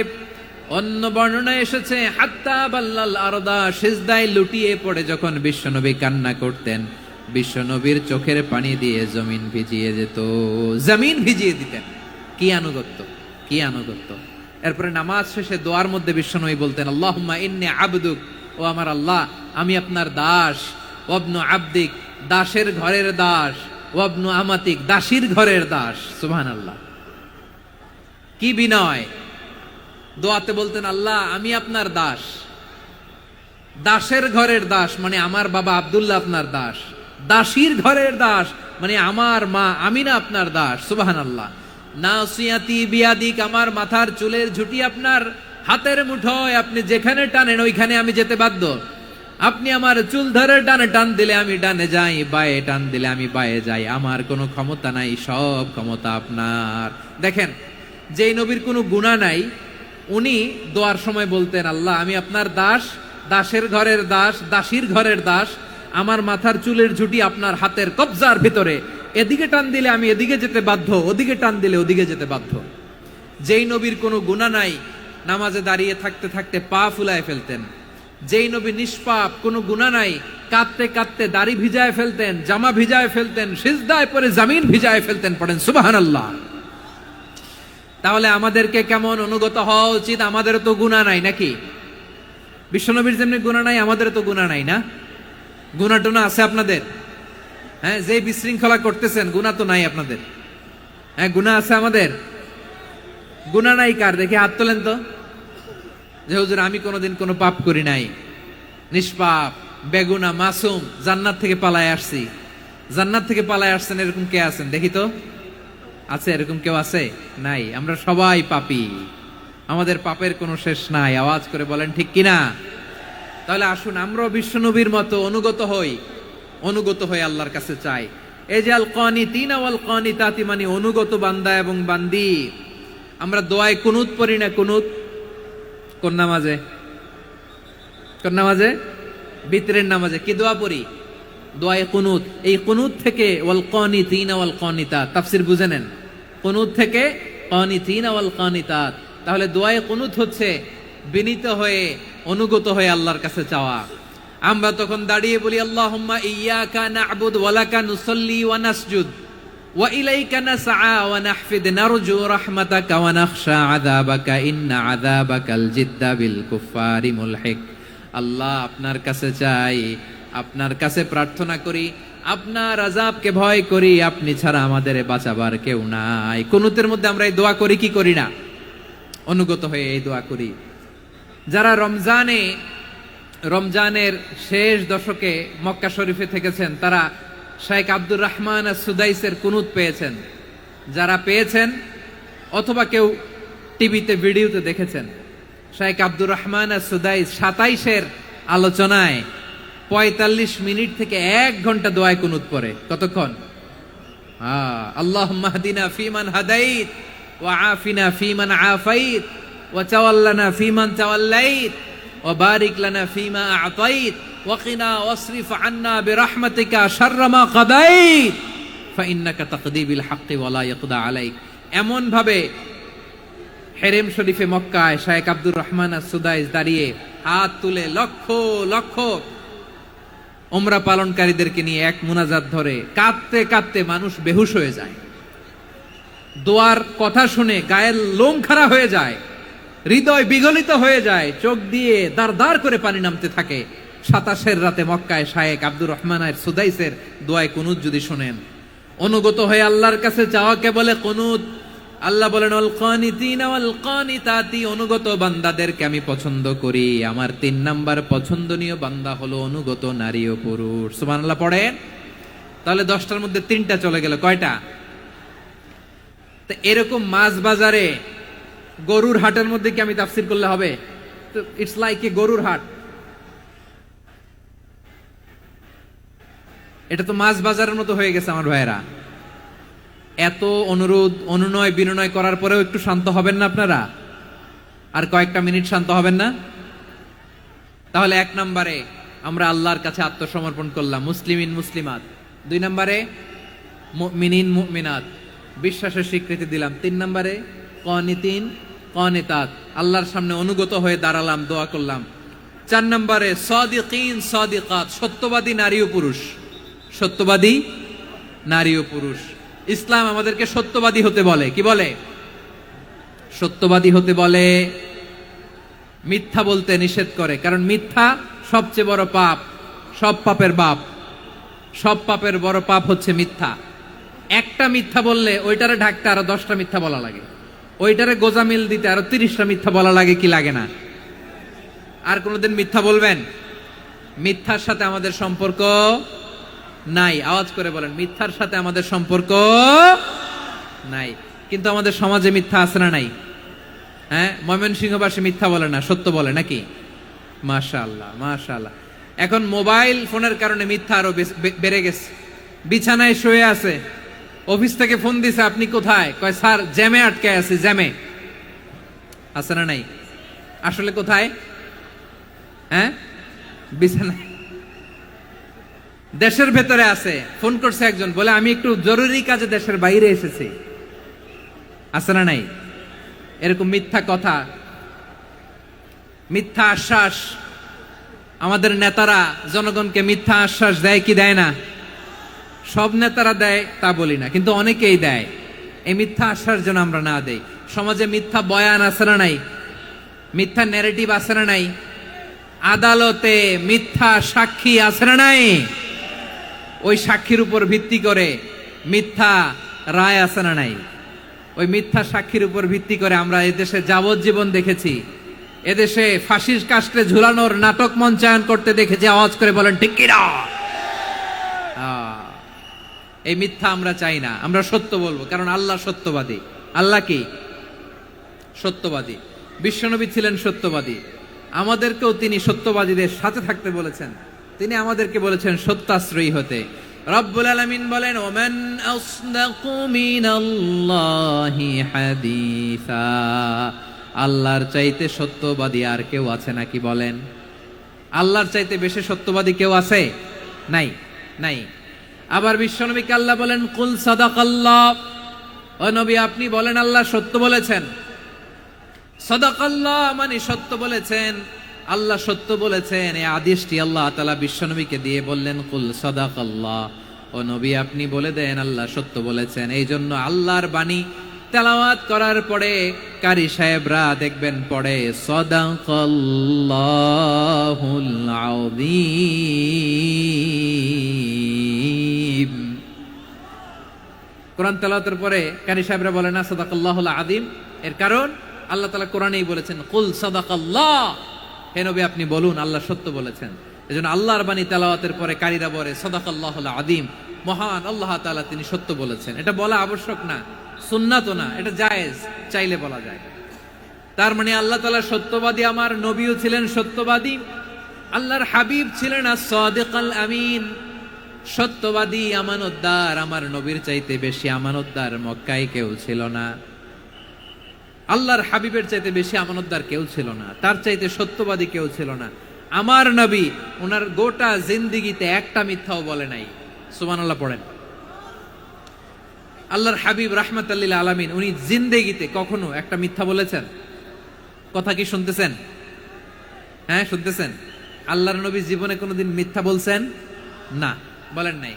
Speaker 1: অন্য বর্ণনায় এসেছে হাত্তা বাল্লাল আরদা, সিজদায় লুটিয়ে পড়ে যখন বিশ্বনবী কান্না করতেন, বিশ্বনবীর চোখের পানি দিয়ে জমিন ভিজিয়ে যেত, জমিন ভিজিয়ে দিতেন। কি আনুগত্য, কি আনুগত্য! এরপরে নামাজ শেষে দোয়ার মধ্যে বিশ্বনবী বলতেন, আল্লাহুম্মা ইন্নী আবদুক, ও আমার আল্লাহ, আমি আপনার দাস। ওয়াবনু আবদিক, দাসের ঘরের দাস। ওয়াবনু আমাতিক, দাসীর ঘরের দাস। সুবহানাল্লাহ, কি বিনয়! দোয়াতে বলতেন, আল্লাহ আমি আপনার দাস। দাসের ঘরের দাস মানে আমার বাবা আব্দুল্লাহ আপনার দাস। দাসীর ঘরের দাস মানে আমার মা আমিনা আপনার দাস। সুবহানাল্লাহ। নাসিয়াতি বিয়াদিক, আমার মাথার চুলের ঝুঁটি আপনার হাতের মুঠোয়, আপনি যেখানে টানেন ওইখানে আমি যেতে বাধ্য। আপনি আমার চুল ধরে ডানে টান দিলে আমি ডানে যাই, বায়ে টান দিলে আমি বায়ে যাই, আমার কোনো ক্ষমতা নাই, সব ক্ষমতা আপনার। দেখেন, যেই নবীর কোনো গুনাহ নাই, উনি দোয়ার সময় বলতেন, আল্লাহ আমি আপনার দাস, দাসের ঘরের দাস, দাসীর ঘরের দাস, আমার মাথার চুলের ঝুঁটি আপনার হাতের কবজার ভিতরে, এদিকে টান দিলে আমি এদিকে যেতে বাধ্য, ওদিকে টান দিলে ওদিকে যেতে বাধ্য। যেই নবীর কোনো গুনাহ নাই, নামাজে দাঁড়িয়ে থাকতে থাকতে পা ফুলায় ফেলতেন। যেই নবী নিষ্পাপ, কোনো গুনাহ নাই, কাঁদতে কাঁদতে দাড়ি ভিজায় ফেলতেন, জামা ভিজায় ফেলতেন, সিজদায় পরে জমিন ভিজায় ফেলতেন। পড়েন সুবহানাল্লাহ। তাহলে আমাদেরকে কেমন অনুগত হওয়া উচিত? আমাদেরও তো গুনাহ নাই নাকি? বিশ্বনবীর যেমনি গুনাহ নাই, আমাদেরও তো গুনাহ নাই না? গুনাহ টুনা আছে আপনাদের? হ্যাঁ, যে বিশৃঙ্খলা করতেছেন, গুনাহ তো নাই আপনাদের? হ্যাঁ, গুনাহ আছে আমাদের? গুনাহ নাই কার? দেখে হাত তোলেন তো, যে হুজুর আমি কোনোদিন কোনো পাপ করি নাই, নিষ্পাপ, বেগুনা, মাসুম, জান্নাত থেকে পালায় আসছি। জান্নাত থেকে পালায় আসছেন এরকম কে আছেন দেখি তো? আছে এরকম কেউ? আছে? নাই। আমরা সবাই পাপী, আমাদের পাপের কোনো শেষ নাই। আওয়াজ করে বলেন ঠিক কিনা? তাহলে আসুন আমরাও বিশ্বনবীর মতো অনুগত হই, অনুগত হয়ে আল্লাহর কাছে চাই। এই যে আল কানিতিনা ওয়াল কানিতাতি, মানে অনুগত বান্দা এবং বান্দি। আমরা দোয়ায় কুনুত পড়ি না? কুনুত কোন নামাজে? কোন নামাজে? বিতরের নামাজে কি দোয়া পড়ি? দোয়ায়ে কুনুত। এই কুনুত থেকে ওয়াল কানিতিনা ওয়াল কানিতাত, তাফসীর বুঝে নেন। কুনুত থেকে কানিতিনা ওয়াল কানিতাত। তাহলে দোয়ায়ে কুনুত হচ্ছে বিনীত হয়ে, অনুগত হয়ে আল্লাহর কাছে চাওয়া। আমরা তখন দাঁড়িয়ে বলি, আল্লাহুম্মা ইয়্যাকা না'বুদু ওয়া লাকা নুসাল্লি ওয়া নাসজুদ ওয়া ইলাইকা নাসআ ওয়া নাহফিদ নারজু রাহমাতাকা ওয়া নাখশা আযাবাকা ইন্না আযাবাকাল জিদ্দা বিল কুফফারি মুলহিক। আল্লাহ আপনার কাছে চাই, আপনার কাছে প্রার্থনা করি, আপনার আযাবকে ভয় করি, আপনি ছাড়া আমাদের বাঁচাবার কেউ নাই। কুনুতের মধ্যে আমরা এই দোয়া করি কি করি না? অনুগত হয়ে এই দোয়া করি। যারা রমজানের শেষ দশকে মক্কা শরীফে থেকেছেন, তারা শাইখ আব্দুর রহমান আস-সুদাইসের কুনুত পেয়েছেন। যারা পেয়েছেন অথবা কেউ টিভিতে ভিডিওতে দেখেছেন, শাইখ আব্দুর রহমান আস-সুদাইস 27-এর আলোচনায় 45 মিনিট থেকে 1 ঘন্টা দোয়ায় কুনুত পড়ে। কতক্ষণ? আল্লাহুম্মা হদিনা ফিমান হাদাইত ওয়া আফিনা ফিমান আফাইত ওয়া তাওয়াল্লানা ফিমান তাওয়াল্লাইত ওয়া বারিক লানা ফিমা আ'তাইত ওয়া কিনা ওয়াসরিফ আন্না বিরহমাতিকা শাররা মা কাদাইত ফাইন্নাকা তাকদি বিল হাক্কি ওয়া লা ইয়াকদা আলাইক। এমন ভাবে হেরেম শরীফে মক্কায় শাইখ আব্দুর রহমান আস-সুদাইস দাঁড়িয়ে হাত তুলে লক্ষ লক্ষ উমরা পালনকারীদেরকে নিয়ে এক মুনাজাত ধরে কাঁদতে কাঁদতে মানুষ বেহুশ হয়ে যায়। দোয়ার কথা শুনে গায়ের লোম খাড়া হয়ে যায়, হৃদয় বিগলিত হয়ে যায়, চোখ দিয়ে দাঁড় দাঁড় করে পানি নামতে থাকে। 27-এর রাতে মক্কায় শাইখ আব্দুর রহমান আস-সুদাইসের দোয়ায় কুনুত যদি শুনেন, অনুগত হয়ে আল্লাহর কাছে চাওয়াকে বলে কুনুত। আল্লাহ বলেন আল কানিতিনা ওয়াল কানিতাতি, অনুগত বান্দাদেরকে আমি পছন্দ করি। আমার 3 নাম্বার পছন্দনীয় বান্দা হলো অনুগত নারী ও পুরুষ। সুবহানাল্লাহ পড়েন। তাহলে 10টার মধ্যে 3টা চলে গেল। কয়টা? তো এরকম মাছ বাজারে গরুর হাটের মধ্যে কি আমি তাফসীর করলে হবে? তো ইটস লাইক এ গরুর হাট। এটা তো মাছ বাজারের মতো হয়ে গেছে আমার ভাইয়েরা। এত অনুরোধ, অনুনয়, বিনয় করার পরেও একটু শান্ত হবেন না আপনারা? আর কয়েকটা মিনিট শান্ত হবেন না? তাহলে 1 নম্বরে আমরা আল্লাহর কাছে আত্মসমর্পণ করলাম, মুসলিমিন মুসলিমাত। 2 নম্বরে মুমিনিন মুমিনাত, বিশ্বাসের স্বীকৃতি দিলাম। 3 নম্বরে কানিতিন কানিতাত, আল্লাহর সামনে অনুগত হয়ে দাঁড়ালাম, দোয়া করলাম। 4 নম্বরে সাদিকিন সাদিকাত, সত্যবাদী নারী ও পুরুষ। সত্যবাদী নারী ও পুরুষ। ইসলাম আমাদেরকে সত্যবাদী হতে বলে। কি বলে? সত্যবাদী হতে বলে, মিথ্যা বলতে নিষেধ করে। কারণ মিথ্যা সবচেয়ে বড় পাপ, সব পাপের বাপ। সব পাপের বড় পাপ হচ্ছে মিথ্যা। একটা মিথ্যা বললে ওইটারে ঢাকতে আরো 10টা মিথ্যা বলা লাগে, ওইটারে গোজামিল দিতে আরো 30টা মিথ্যা বলা লাগে। কি লাগে না? আর কোনোদিন মিথ্যা বলবেন? মিথ্যার সাথে আমাদের সম্পর্ক নাই। আওয়াজ করে বলেন, মিথ্যার সাথে আমাদের সম্পর্ক নাই। কিন্তু আমাদের সমাজে মিথ্যা আছে না নাই? হ্যাঁ, ময়মনসিংহবাসী মিথ্যা বলে না, সত্য বলে নাকি? মাশাআল্লাহ মাশাআল্লাহ। এখন মোবাইল ফোনের কারণে মিথ্যা আরো বেড়ে গেছে। বিছানায় শুয়ে আছে, অফিস থেকে ফোন দিছে, আপনি কোথায়? কয় স্যার জ্যামে আটকে আছি। জ্যামে আছে না নাই? আসলে কোথায়? হ্যাঁ, বিছানায়। দেশের ভেতরে আছে, ফোন করছে একজন, বলে আমি একটু জরুরি কাজে দেশের বাইরে এসেছি। আছে না নাই? এরকম মিথ্যা কথা, মিথ্যা আশ্বাস। আমাদের নেতারা জনগণকে মিথ্যা আশ্বাস দেয় কি দেয় না? সব নেতারা দেয় তা বলি না, কিন্তু অনেকেই দেয়। এই মিথ্যা আশ্বাস যেন আমরা না দেই। সমাজে মিথ্যা বয়ান আছে না নাই? মিথ্যা ন্যারেটিভ আছে না নাই? আদালতে মিথ্যা সাক্ষী আছে না নাই? ওই সাক্ষীর উপর ভিত্তি করে মিথ্যা রায় আছে না নাই? ওই মিথ্যা সাক্ষীর উপর ভিত্তি করে আমরা এদেশে যাবজ্জীবন দেখেছি, এদেশে ফাঁসির কাস্টে ঝুলানোর নাটক মঞ্চায়ন করতে দেখেছি। আওয়াজ করে বলেন ঠিক কি না? এই মিথ্যা আমরা চাই না, আমরা সত্য বলবো, কারণ আল্লাহ সত্যবাদী। আল্লাহ কি? সত্যবাদী। বিশ্বনবী ছিলেন সত্যবাদী, আমাদেরকেও তিনি সত্যবাদীদের সাথে থাকতে বলেছেন। তিনি আমাদেরকে বলেছেন সত্যাশ্রয়ী হতে। রব্বুল আলামিন বলেন, ওমান আসদাকু মিনাল্লাহি হাদিসা। আল্লাহর চাইতে সত্যবাদী আর কেউ আছে নাকি বলেন? আল্লাহর চাইতে বেশি সত্যবাদী কেউ আছে? নাই, নাই। আবার বিশ্বনবীকে আল্লাহ বলেন, কুল সাদাকাল্লাহ। ও নবী আপনি বলেন আল্লাহ সত্য বলেছেন। সাদাকাল্লাহ মানে সত্য বলেছেন, আল্লাহ সত্য বলেছেন। এই আদেশটি আল্লাহ তাআলা বিশ্বনবীকে দিয়ে বললেন, কুল সাদাকাল্লাহ। ও নবী আপনি বলে দেন আল্লাহ সত্য বলেছেন। এই জন্য আল্লাহর বাণী তেলাওয়াত করার পরে কারি সাহেবরা দেখবেন পড়ে সাদাকাল্লাহুল আযীম। কোরআন তেলাওয়াতের পরে কারি সাহেবরা বলে না সাদাকাল্লাহুল আযীম। এর কারণ আল্লাহ তাআলা কোরআনেই বলেছেন, কুল সাদাকাল্লাহ। হে নবী আপনি বলুন আল্লাহ সত্য বলেছেন। এজন্য আল্লাহর বাণী তেলাওয়াতের পরে কারীরা বলে সাদাকাল্লাহুল আযীম, মহান আল্লাহ তাআলা তিনি সত্য বলেছেন। এটা বলা আবশ্যক না, সুন্নাতও না, এটা জায়েজ, চাইলে বলা যায়। তার মানে আল্লাহ তাআলা সত্যবাদী, আমার নবীও ছিলেন সত্যবাদী, আল্লাহর হাবিব ছিলেন as-সাদিকাল আমিন, সত্যবাদী, আমানতদার। আমার নবীর চাইতে বেশি আমানতদার মক্কায় কেউ ছিল না। আল্লাহর হাবিবের চাইতে বেশি আমানতদার কেউ ছিল না, তার চাইতে সত্যবাদী কেউ ছিল না। আমার নবী ওনার গোটা জিন্দেগিতে একটা মিথ্যাও বলে নাই। সুবহানাল্লাহ পড়েন। আল্লাহর হাবিব রাহমাতাল লিল আলামিন উনি জিন্দেগিতে কখনো একটা মিথ্যা বলেছেন? কথা কি শুনতেছেন? হ্যাঁ শুনতেছেন? আল্লাহর নবী জীবনে কোনোদিন মিথ্যা বলছেন? না, বলেন নাই।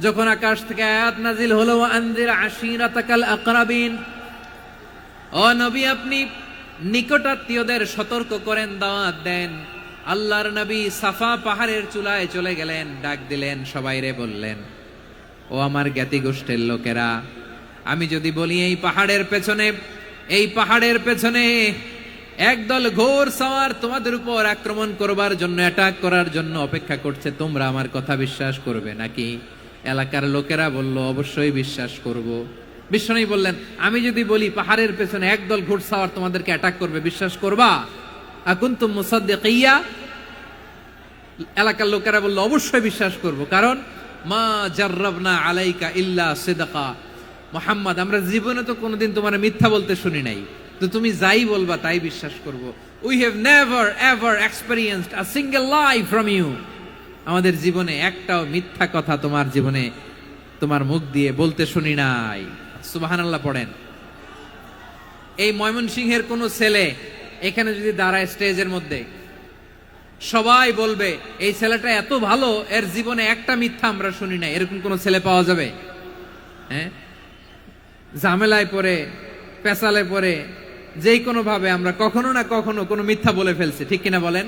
Speaker 1: যখন আকাশ থেকে আয়াত নাজিল হলো, আনজির আশিরাতাকাল আকরাবিন, ও নবী আপনি নিকটাত্মীয়দের সতর্ক করেন, দাওয়াত দেন। আল্লাহর নবী সাফা পাহাড়ের চূড়ায় চলে গেলেন, ডাক দিলেন, সবাইরে বললেন, ও আমার জ্ঞাতি গোষ্ঠীর লোকেরা, আমি যদি বলি এই পাহাড়ের পেছনে একদল ঘোর সওয়ার তোমাদের উপর আক্রমণ করবার জন্য, অ্যাটাক করার জন্য অপেক্ষা করছে, তোমরা আমার কথা বিশ্বাস করবে নাকি? এলাকার লোকেরা বলল, অবশ্যই বিশ্বাস করব। বিশ্বনবী বললেন, আমি যদি বলি পাহাড়ের পেছনে একদল ঘোড়সাওয়ার তোমাদেরকে অ্যাটাক করবে, বিশ্বাস করবা? আকুনতুম মুসাদ্দিকিয়া? এলাকার লোকেরা বলল, অবশ্যই বিশ্বাস করব, কারণ মা জাররাবনা আলাইকা ইল্লা সিদকা। মুহাম্মদ আমরা জীবনে তো কোনোদিন তোমার মিথ্যা বলতে শুনি নাই, তো তুমি যাই বলবা তাই বিশ্বাস করব। We have never ever experienced a single lie from you. আমাদের জীবনে একটাও মিথ্যা কথা তোমার জীবনে তোমার মুখ দিয়ে বলতে শুনি নাই। সুবহানাল্লাহ পড়েন। এই ময়মনসিংহের কোন ছেলে এখানে যদি দাঁড়ায় স্টেজের মধ্যে, সবাই বলবে এই ছেলেটা এত ভালো, এর জীবনে একটা মিথ্যা আমরা শুনি নাই। এরকম কোন ছেলে পাওয়া যাবে? হ্যাঁ, ঝামেলায় পড়ে, পেশালে পড়ে, যেই কোনো ভাবে আমরা কখনো না কখনো কোনো মিথ্যা বলে ফেলছি, ঠিক কিনা বলেন?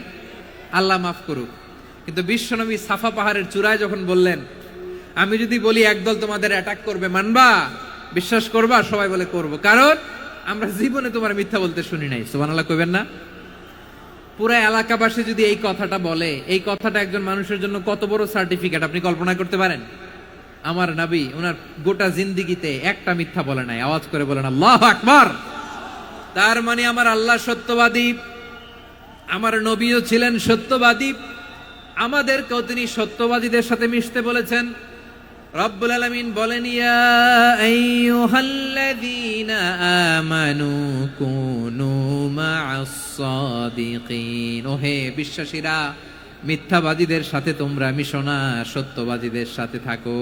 Speaker 1: আল্লাহ মাফ করুক। কিন্তু বিশ্বনবী সাফা পাহাড়ের চূড়ায় যখন বললেন, আমি যদি বলি একদল তোমাদের অ্যাটাক করবে, মানবা? বিশ্বাস করবা? সবাই বলে করব, কারণ আমরা জীবনে তোমার মিথ্যা বলতে শুনি নাই। সুবহানাল্লাহ কইবেন না? পুরা এলাকাবাসী যদি এই কথাটা বলে, এই কথাটা একজন মানুষের জন্য কত বড় সার্টিফিকেট আপনি কল্পনা করতে পারেন? আমার নবী ওনার গোটা জিন্দেগিতে একটা মিথ্যা বলে নাই। আওয়াজ করে বলেন আল্লাহু আকবার। তার মানে আমার আল্লাহ সত্যবাদী, আমার নবীও ছিলেন সত্যবাদী। আমাদেরকেও তিনি সত্যবাদীদের সাথে মিশতে বলেছেন। রব্বুল আলামিন বলেন, ইয়া আইয়ুহাল্লাযীনা আমানু কুনু মা'আস সাদিকিন, ওহে বিশ্বাসীরা, মিথ্যাবাদীদের সাথে তোমরা মিশো না, সত্যবাদীদের সাথে থাকো।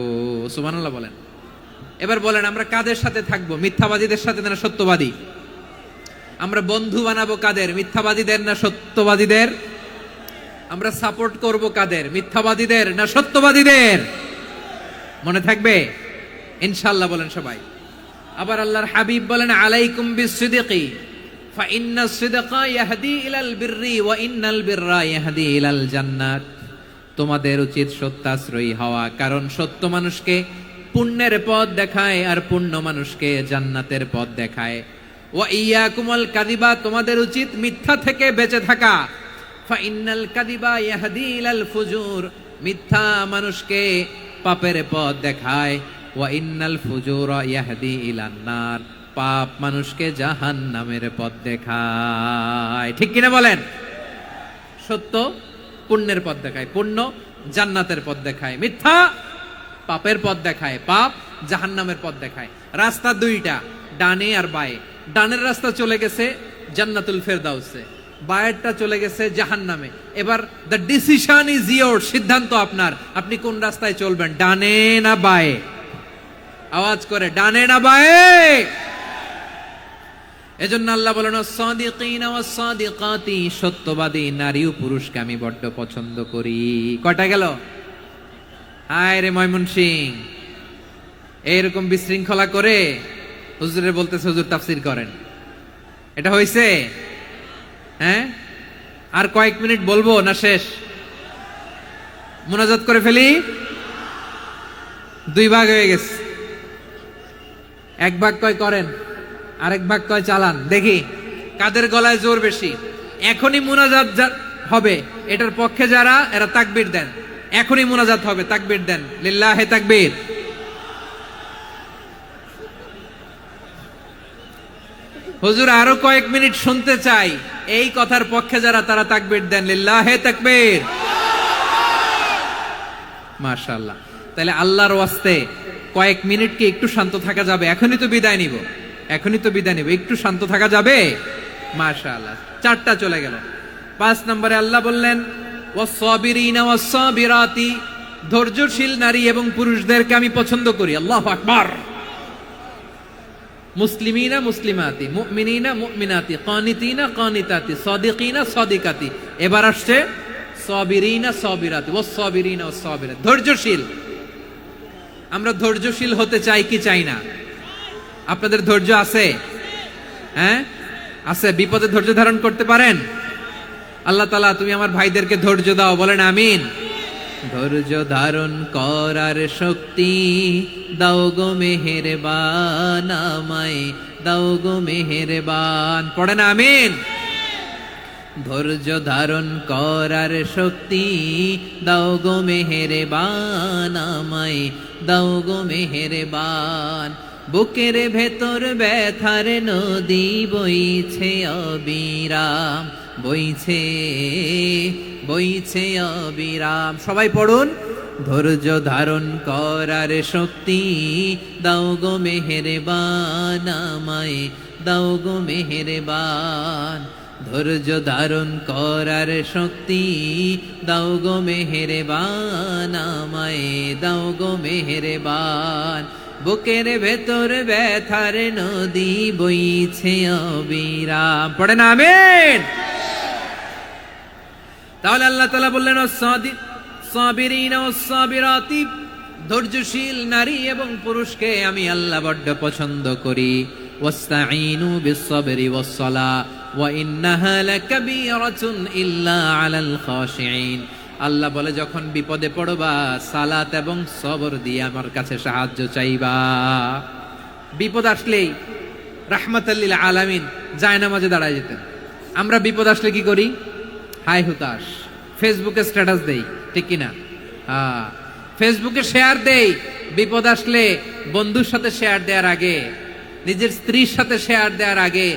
Speaker 1: সুবহানাল্লাহ বলেন। এবার বলেন, আমরা কাদের সাথে থাকবো? মিথ্যাবাদীদের সাথে না সত্যবাদী? আমরা বন্ধু বানাবো কাদের? মিথ্যাবাদীদের না সত্যবাদীদের? আমরা সাপোর্ট করব কাদের? মিথ্যাবাদীদের না সত্যবাদীদের? মনে থাকবে ইনশাআল্লাহ, বলেন সবাই। আবার আল্লাহর হাবিব বলেন, আলাইকুম বিসসিদকি ফাইন্নাস সিদকা ইয়াহদি ইলাল বিররি ওয়া ইন্নাল বিররা ইয়াহদি ইলাল জান্নাত। তোমাদের উচিত সত্যাশ্রয়ী হওয়া, কারণ সত্য মানুষকে পুণ্যের পথ দেখায় আর পুণ্য মানুষকে জান্নাতের পথ দেখায়। ওয়া ইয়াকুমুল কাযিবা, তোমাদের উচিত মিথ্যা থেকে বেঁচে থাকা। ফাইন্নাল কাযিবা ইয়াহদি ইলাল ফুজুর, মিথ্যা মানুষকে পাপের পথ দেখায়। ওয়া ইন্নাল ফুজুরা ইয়াহদি ইলান নার, পাপ মানুষকে জাহান্নামের পথ দেখায়। ঠিক কিনা বলেন? সত্য পুণ্যের পথ দেখায়, পুণ্য জান্নাতের পথ দেখায়, মিথ্যা পাপের পথ দেখায়, পাপ জাহান্নামের পথ দেখায়। রাস্তা দুইটা, ডানে আর বায়ে। ডানের রাস্তা চলে গেছে জান্নাতুল ফেরদাউসে, বায়েরটা চলে গেছে জাহান্নামে। এবার দ্য ডিসিশন ইজ ইয়োর, সিদ্ধান্ত আপনার, আপনি কোন রাস্তায় চলবেন, ডানে না বায়ে? আওয়াজ করে, ডানে না বায়ে? এজন্য আল্লাহ বলেন, সাদিকিনা ওয়াস সাদিকাতি, সত্যবাদী নারী ও পুরুষকে আমি বড্ড পছন্দ করি। কয়টা গেল? হায় রে ময়মনসিং, এইরকম বিশৃঙ্খলা করে হুজুরে বলতেছে হুজুর তাফসীর করেন, এটা হইছে? হ্যাঁ, আর কয়েক মিনিট বলবো না শেষ? মুনাজাত করে ফেলি। দুই ভাগ হয়ে গেছে, এক ভাগ কয় করেন, আরেক ভাগ কয় চালান। দেখি কাদের গলায় জোর বেশি। এখনই মুনাজাত হবে, এটার পক্ষে যারা, এরা তাকবীর দেন। এখনই মুনাজাত হবে, তাকবীর দেন, লিল্লাহে তাকবীর। হুজুর আরো কয়েক মিনিট শুনতে চাই, এই কথার পক্ষে যারা, তারা তাকবীর দেন, লিল্লাহে তাকবীর। মাশাআল্লাহ। তাহলে আল্লাহর ওয়াস্তে কয়েক মিনিট কি একটু শান্ত থাকা যাবে? এখনই তো বিদায় নিব, এখনই তো বিদায় নিব, একটু শান্ত থাকা যাবে? মাশাআল্লাহ। চারটা চলে গেল। 5 নম্বরে আল্লাহ বললেন, ওয়াস-সাবিরিনা ওয়াস-সাবিরাতি, ধৈর্যশীল নারী এবং পুরুষদেরকে আমি পছন্দ করি। আল্লাহু আকবার। মুসলিমিনা মুসলিমাতি, মুমিনিনা মুমিনাতি, কানিতিনা কানিতাতি, সাদিকিনা সাদিকাতি। এবার আসছে সাবিরিনা সাবিরাতি, ওয়াস-সাবিরিনা ওয়াস-সাবিরাতি, ধৈর্যশীল। আমরা ধৈর্যশীল হতে চাই কি চাই না? আপনাদের ধৈর্য আছে? হ্যাঁ আছে। বিপদে ধৈর্য ধারণ করতে পারেন? আল্লাহ তাআলা তুমি আমার ভাইদেরকে ধৈর্য দাও, বলেন আমিন। ধৈর্য ধারণ করার শক্তি দাও গো মেহেরবান, আমায় দাও গো মেহেরবান, পড়েন আমিন। ধৈর্য ধারণ করার শক্তি দাও গো মেহেরবান, আমায় দাও গো মেহেরবান। বুকের ভেতর ব্যথার নদী বইছে অবিরাম, বইছে বইছে অবিরাম। সবাই পড়ুন, ধৈর্য ধারণ করার শক্তি দাও গো মেহেরবান, আমায় দাও গো মেহেরবান। ধৈর্য ধারণ করার শক্তি দাও গো মেহেরবান, আমায় দাও গো মেহেরবান। বুকের ভেতর ব্যথার নদী বইছে অবিরাম, পড়েন আমিন। তাহলে আল্লাহ তাআলা বললেন, সাবিরিনা ওয়াস-সাবিরাতি, ধৈর্যশীল নারী এবং পুরুষকে আমি আল্লাহ বড্ড পছন্দ করি। ওয়াস্তাঈনু বিস-সাবরি ওয়াস-সালাহ ওয়া ইন্নাহা লাকাবীরাতুন ইল্লা আলাল খাশিঈন। আল্লাহ বলে, যখন বিপদে পড়বা সালাত এবং সবর দিয়ে আমার কাছে সাহায্য চাইবা। বিপদ আসলেই রাহমাতাল লিল আলামিন জায়নামাজে দাঁড়ায় যেতেন। আমরা বিপদ আসলে কি করি? হাই হুতাশ, ফেসবুকে স্ট্যাটাস দেই, ঠিক কিনা? ফেসবুকে শেয়ার দেই। বিপদ আসলে বন্ধুর সাথে শেয়ার দেওয়ার আগে, নিজের স্ত্রীর সাথে শেয়ার দেওয়ার আগে,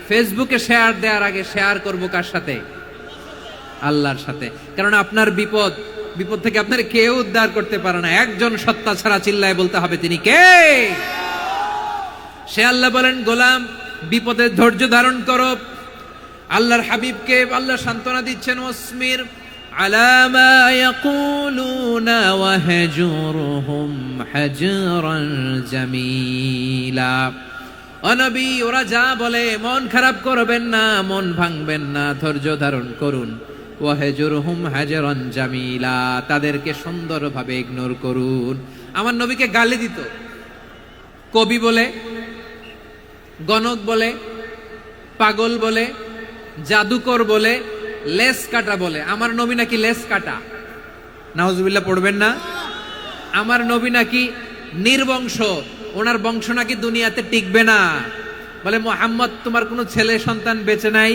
Speaker 1: ফেসবুকে শেয়ার দেওয়ার আগে শেয়ার করবো কার সাথে? আল্লাহর সাথে। কারণ আপনার বিপদ বিপদ থেকে আপনার কেউ উদ্ধার করতে পারে না, একজন সত্তা ছাড়া চিল্লায় বলতে হবে তিনি কে। সে আল্লাহ বলেন, গোলাম বিপদে ধৈর্য ধারণ করো। আল্লাহর হাবিবকে আল্লাহ সান্ত্বনা দিচ্ছেন, ওয়াসমির আলা মা ইয়াকুলুনা ওয়াহজুরহুম হাজরান জামিলা। ও নবী, ওরা যা বলে মন খারাপ করবেন না, মন ভাঙবেন না, ধৈর্য ধারণ করুন। ওয়াহজুরহুম হাজরান জামিলা, তাদেরকে সুন্দরভাবে ইগনোর করুন। আমার নবীকে গালি দিত কবি বলে, গণক বলে, পাগল বলে, জাদুকর বলে, লেস কাটা বলে। আমার নবী নাকি লেস কাটা, নাউজুবিল্লাহ পড়বেন না। আমার নবী নাকি নির্বংশ, ওনার বংশ নাকি দুনিয়াতে টিকবে না। বলে, মুহাম্মদ তোমার কোনো ছেলে সন্তান বেঁচে নাই,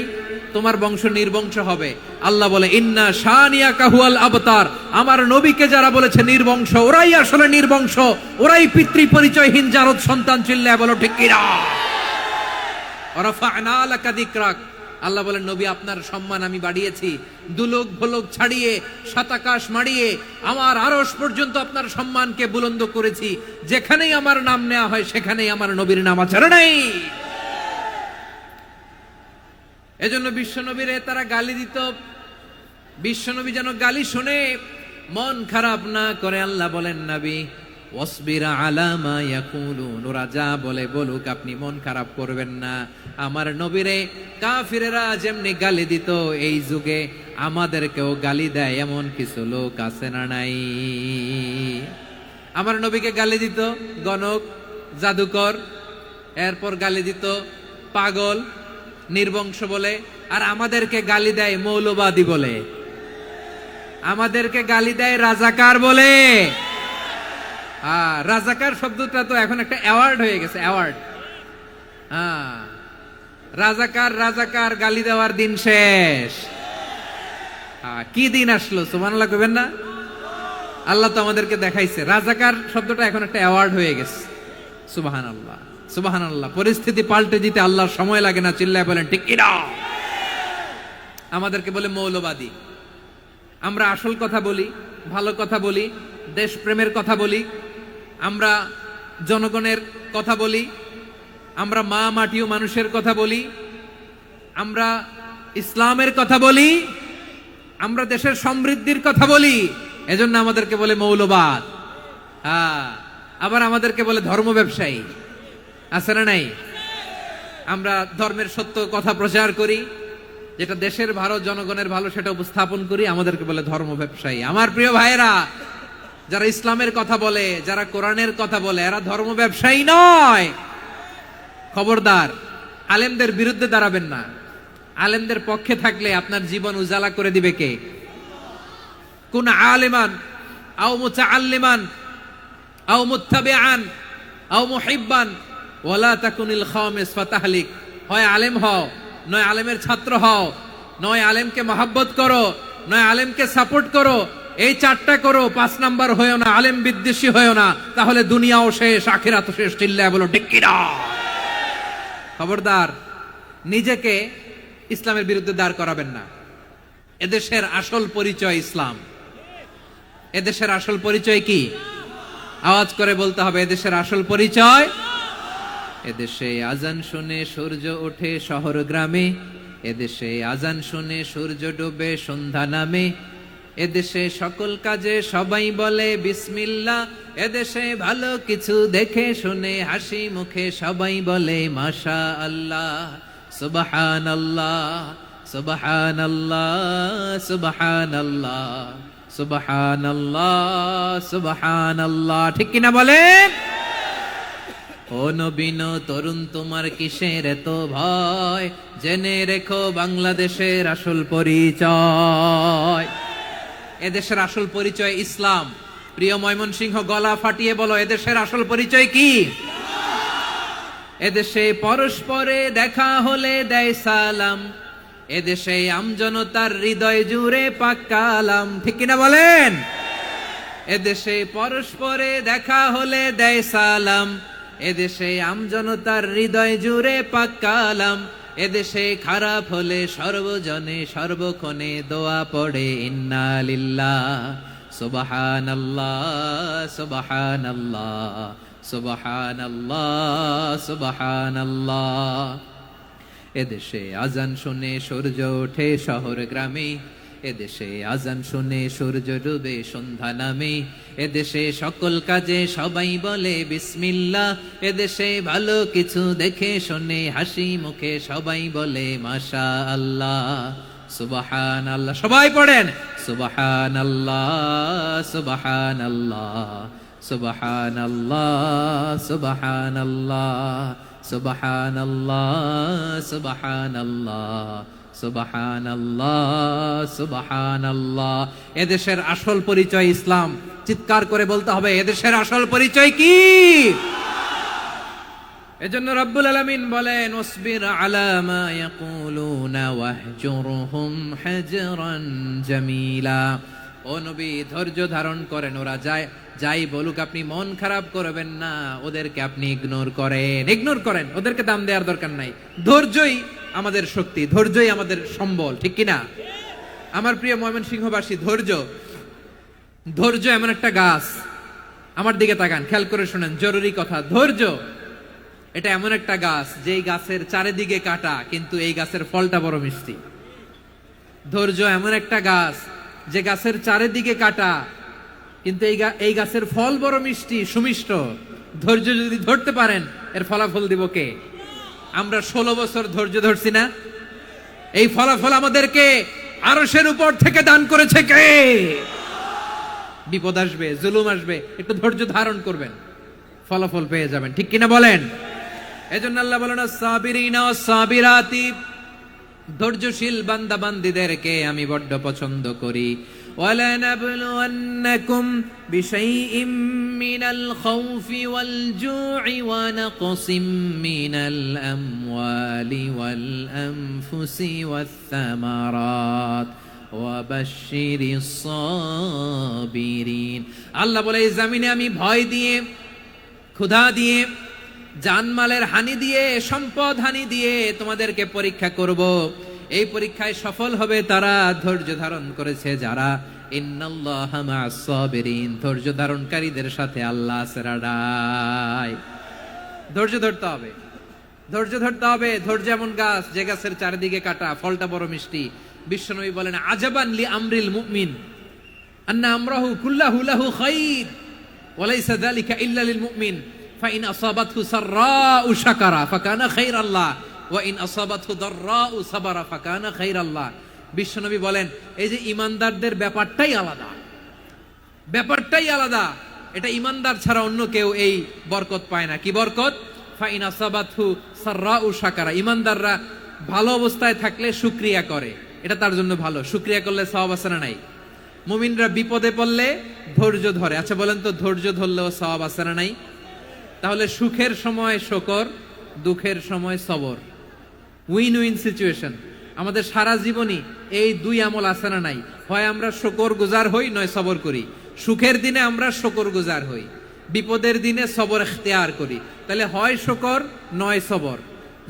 Speaker 1: তোমার বংশ নির্বংশ হবে। আল্লাহ বলে, ইন্না শানিয়াকা হুয়াল আবতার। আমার নবীকে যারা বলেছে নির্বংশ, ওরাই আসলে নির্বংশ, ওরাই পিতৃ পরিচয়হীন জারদ সন্তান। চিল্লায় বলো ঠিক কিনা। রাফা'না লাকা যিকরাক। আল্লাহ বলেন, নবী আপনার সম্মান আমি বাড়িয়েছি, দুলোক ভোলক ছাড়িয়ে সাতাকাশ মাড়িয়ে আমার আরশ পর্যন্ত আপনার সম্মানকে বুলন্দ করেছি। যেখানেই আমার নাম নেওয়া হয় সেখানেই আমার নবীর নাম আছে না নাই? এজন্য বিশ্বনবীরে তারা গালি দিত। বিশ্বনবী যেন গালি শুনে মন খারাপ না করে আল্লাহ বলেন, নবী ওয়াসবির আলা মা ইয়াকুলুন, ওরা যা বলে বলুক, আপনি মন খারাপ করবেন না। আমার নবীরে কাফিরেরা যেমনি গালি দিত, এই যুগে আমাদেরকেও গালি দেয় এমন কিছু লোক আছে না নাই? আমার নবীকে গালি দিত গণক, জাদুকর, এরপর গালি দিত পাগল, নির্বংশ বলে, আর আমাদেরকে গালি দেয় মৌলবাদী বলে, আমাদেরকে গালি দেয় রাজাকার বলে। রাজাকার শব্দটা তো এখন একটা অ্যাওয়ার্ড হয়ে গেছে, অ্যাওয়ার্ড। রাজাকার রাজাকার গালি দেওয়ার দিন শেষ। কি দিন আসলো, সুবহানাল্লাহ কইবেন না? আল্লাহ তো আমাদেরকে দেখাইছে, রাজাকার শব্দটা এখন একটা অ্যাওয়ার্ড হয়ে গেছে। সুবহানাল্লাহ, সুবহানাল্লাহ। পরিস্থিতি পাল্টে দিতে আল্লাহর সময় লাগে না, চিল্লায় বলেন ঠিক কিনা। আমাদেরকে বলে মৌলবাদী। আমরা আসল কথা বলি, ভালো কথা বলি, দেশপ্রেমের কথা বলি, আমরা জনগণের কথা বলি, আমরা মা মাটি ও মানুষের কথা বলি, আমরা ইসলামের কথা বলি, আমরা দেশের সমৃদ্ধির কথা বলি। এজন্য আমাদেরকে বলে মৌলবাদ। আবার আমাদেরকে বলে ধর্ম ব্যবসায়ী, আছে না নাই? আমরা ধর্মের সত্য কথা প্রচার করি, যেটা দেশের ভালো, জনগণের ভালো, সেটা উপস্থাপন করি, আমাদেরকে বলে ধর্ম ব্যবসায়ী। আমার প্রিয় ভাইয়েরা, যারা ইসলামের কথা বলে, যারা কোরআনের কথা বলে, এরা ধর্ম ব্যবসায়ী নয়। খবরদার, আলেমদের বিরুদ্ধে দাঁড়াবেন না। আলেমদের পক্ষে থাকলে আপনার জীবন উজালা করে দিবে কে? কুন আলিমান আও মুতাআল্লিমান আও মুত্তাবিআন আও মুহিব্বান ওয়ালা তাকুনিল খামিস ফাতাহলিক। হয় আলেম হও, নয় আলেমের ছাত্র হও, নয় আলেমকে মহব্বত করো, নয় আলেমকে সাপোর্ট করো। এই চারটা করো, 5 নাম্বার হয়েও না, আলেম বিদ্বেষী হয়েও না, তাহলে দুনিয়াও শেষ, আখিরাতও শেষ। চিল্লায় বলো ঠিক কিনা। খবরদার, নিজেকে ইসলামের বিরুদ্ধে দাঁড় করাবেন না। এদেশের আসল পরিচয় ইসলাম। এদেশের আসল পরিচয় কি? আওয়াজ করে বলতে হবে, এদেশের আসল পরিচয়। এদেশে আজান শুনে সূর্য ওঠে শহর গ্রামে, এদেশে আজান শুনে সূর্য ডোবে সন্ধ্যা নামে, এদেশে সকল কাজে সবাই বলে বিসমিল্লাহ, এদেশে ভালো কিছু দেখে শুনে হাসি মুখে সবাই বলে মাশা আল্লাহ, সুবহানাল্লাহ, সুবহানাল্লাহ, সুবহানাল্লাহ, সুবহানাল্লাহ, সুবহানাল্লাহ। ঠিক কিনা বলেন? ও নবীন তরুণ, তোমার কিসের এত ভয়? জেনে রেখো বাংলাদেশের আসল পরিচয়। এদেশের আসল পরিচয় ইসলাম। প্রিয় ময়মনসিংহ, গলা ফাটিয়ে বলো, এদেশের আসল পরিচয় কি? এদেশে পরস্পরে দেখা হলে দেয় সালাম, এদেশে আমজনতার হৃদয় জুড়ে পাক কালাম। ঠিক কিনা বলেন? এদেশে পরস্পরে দেখা হলে দেয় সালাম, এদেশে আমজনতার হৃদয় জুড়ে পাক কালাম, এদেশে খারাপ হলে সর্বজনে সর্বক্ষণে দোয়া পড়ে ইন্না লিল্লাহ সুবহানাল্লাহ সুবহানাল্লাহ সুবহানাল্লাহ সুবহানাল্লাহ। এদেশে আজান শুনে সূর্য ওঠে শহর গ্রামে, এদেশে আজান শুনে সূর্য ডুবে সন্ধ্যা নামে, এদেশে সকল কাজে সবাই বলে বিসমিল্লাহ, এদেশে ভালো কিছু দেখে শুনে হাসি মুখে সবাই বলে মাশাআল্লাহ। সুবহানাল্লাহ, সবাই পড়েন সুবহানাল্লাহ সুবহানাল্লাহ সুবহানাল্লাহ সুবহানাল্লাহ সুবহানাল্লাহ সুবহানাল্লাহ সুবহানাল্লাহ সুবহানাল্লাহ। এদেশের আসল পরিচয় ইসলাম। চিৎকার করে বলতে হবে, এদেশের আসল পরিচয় কি? এজন্য রব্বুল আলামিন বলেন, ওয়াসবির আলা মা ইয়াকুলুনা ওয়াহজুরহুম হাজরান জামিলা। ও নবী, ধৈর্য ধারণ করেন, ওরা যাই বলুক আপনি মন খারাপ করবেন না, ওদেরকে আপনি ইগনোর করেন, ওদেরকে দাম দেওয়ার দরকার নাই। ধৈর্যই আমাদের শক্তি, ধৈর্যই আমাদের সম্বল, ঠিক কিনা? আমার প্রিয় ময়মনসিংহবাসী, ধৈর্য এমন একটা গাছ, আমার দিকে তাকান, খেয়াল করে শুনেন, জরুরি কথা। ধৈর্য এটা এমন একটা গাছ যেই গাছের চারিদিকে কাটা, কিন্তু এই গাছের ফলটা বড় মিষ্টি। ধৈর্য এমন একটা গাছ যে গাছের চারিদিকে কাটা, কিন্তু এই গাছের ফল বড় মিষ্টি, সুমিষ্ট। ধৈর্য যদি ধরতে পারেন, এর ফলাফল দিব কে? আমরা 16 বছর ধৈর্য ধরছি না? এই ফলাফল আমাদেরকে আরশের উপর থেকে দান করেছে কে? বিপদ আসবে, জুলুম আসবে, একটু ধৈর্য ধারণ করবেন, ফলাফল পেয়ে যাবেন, ঠিক কিনা বলেন? এজন্য আল্লাহ বলেন, আস-সাবিরিনা ওয়াস-সাবিরাতি, ধৈর্যশীল বান্দা বান্দীদেরকে আমি বড্ড পছন্দ করি। وَلَنَبْلُوَنَّكُمْ بِشَيْءٍ مِّنَ الْخَوْفِ وَالْجُوعِ وَنَقْصٍ مِّنَ الْأَمْوَالِ وَالْأَنفُسِ وَالثَّمَرَاتِ وَبَشِّرِ الصَّابِرِينَ। আল্লাহ বলে, এই জমিনে আমি ভয় দিয়ে, ক্ষুধা দিয়ে, জানমালের হানি দিয়ে, সম্পদ হানি দিয়ে তোমাদেরকে পরীক্ষা করব। এই পরীক্ষায় সফল হবে তারা, ধৈর্য ধারণ করেছে যারা। ইন্নাল্লাহা মা'আস সাবিরিন, ধৈর্য ধারণকারীদের সাথে আল্লাহ আছে রাডাই। ধৈর্য ধরতে হবে, ধৈর্য ধরতে হবে। ধৈর্য এমন গাছ যে গাছের চারিদিকে কাটা, ফলটা বড় মিষ্টি। বিশ্বনবী বলেন, আজাবান লি আমরিল মুমিন আন্না আমরাহু কুল্লাহু লাহু খাইর ওয়া লাইসা যালিকা ইল্লা লিল মুমিন ফাইন আসাবাতহু সাররাউ শাকারা ফাকানা খাইরাল্লাহ ওয়া ইন আসাবাতহু দাররাউ সাবারা ফাকানা খাইরাল্লাহ। বিশ্বনবী বলেন, এই যে ঈমানদারদের ব্যাপারটাই আলাদা, ব্যাপারটাই আলাদা। এটা ঈমানদার ছাড়া অন্য কেউ এই বরকত পায় না। কি বরকত? ফাইন আসাবাতহু সাররাউ শাকারা। ঈমানদাররা ভালো অবস্থায় থাকলে শুকরিয়া করে, এটা তার জন্য ভালো। শুকরিয়া করলে সওয়াব আছে না নাই? মুমিনরা বিপদে পড়লে ধৈর্য ধরে। আচ্ছা বলেন তো, ধৈর্য ধরলেও সওয়াব আছে না নাই? তাহলে সুখের সময় শুকর, দুঃখের সময় সবর, উইন উইন সিচুয়েশন। আমাদের সারা জীবনই এই দুই আমল আছে না নাই? হয় আমরা শুকর গুজার হই, নয় সবর করি। সুখের দিনে আমরা শুকর গুজার হই, বিপদের দিনে সবর ইখতিয়ার করি। তাহলে হয় শুকর নয় সবর।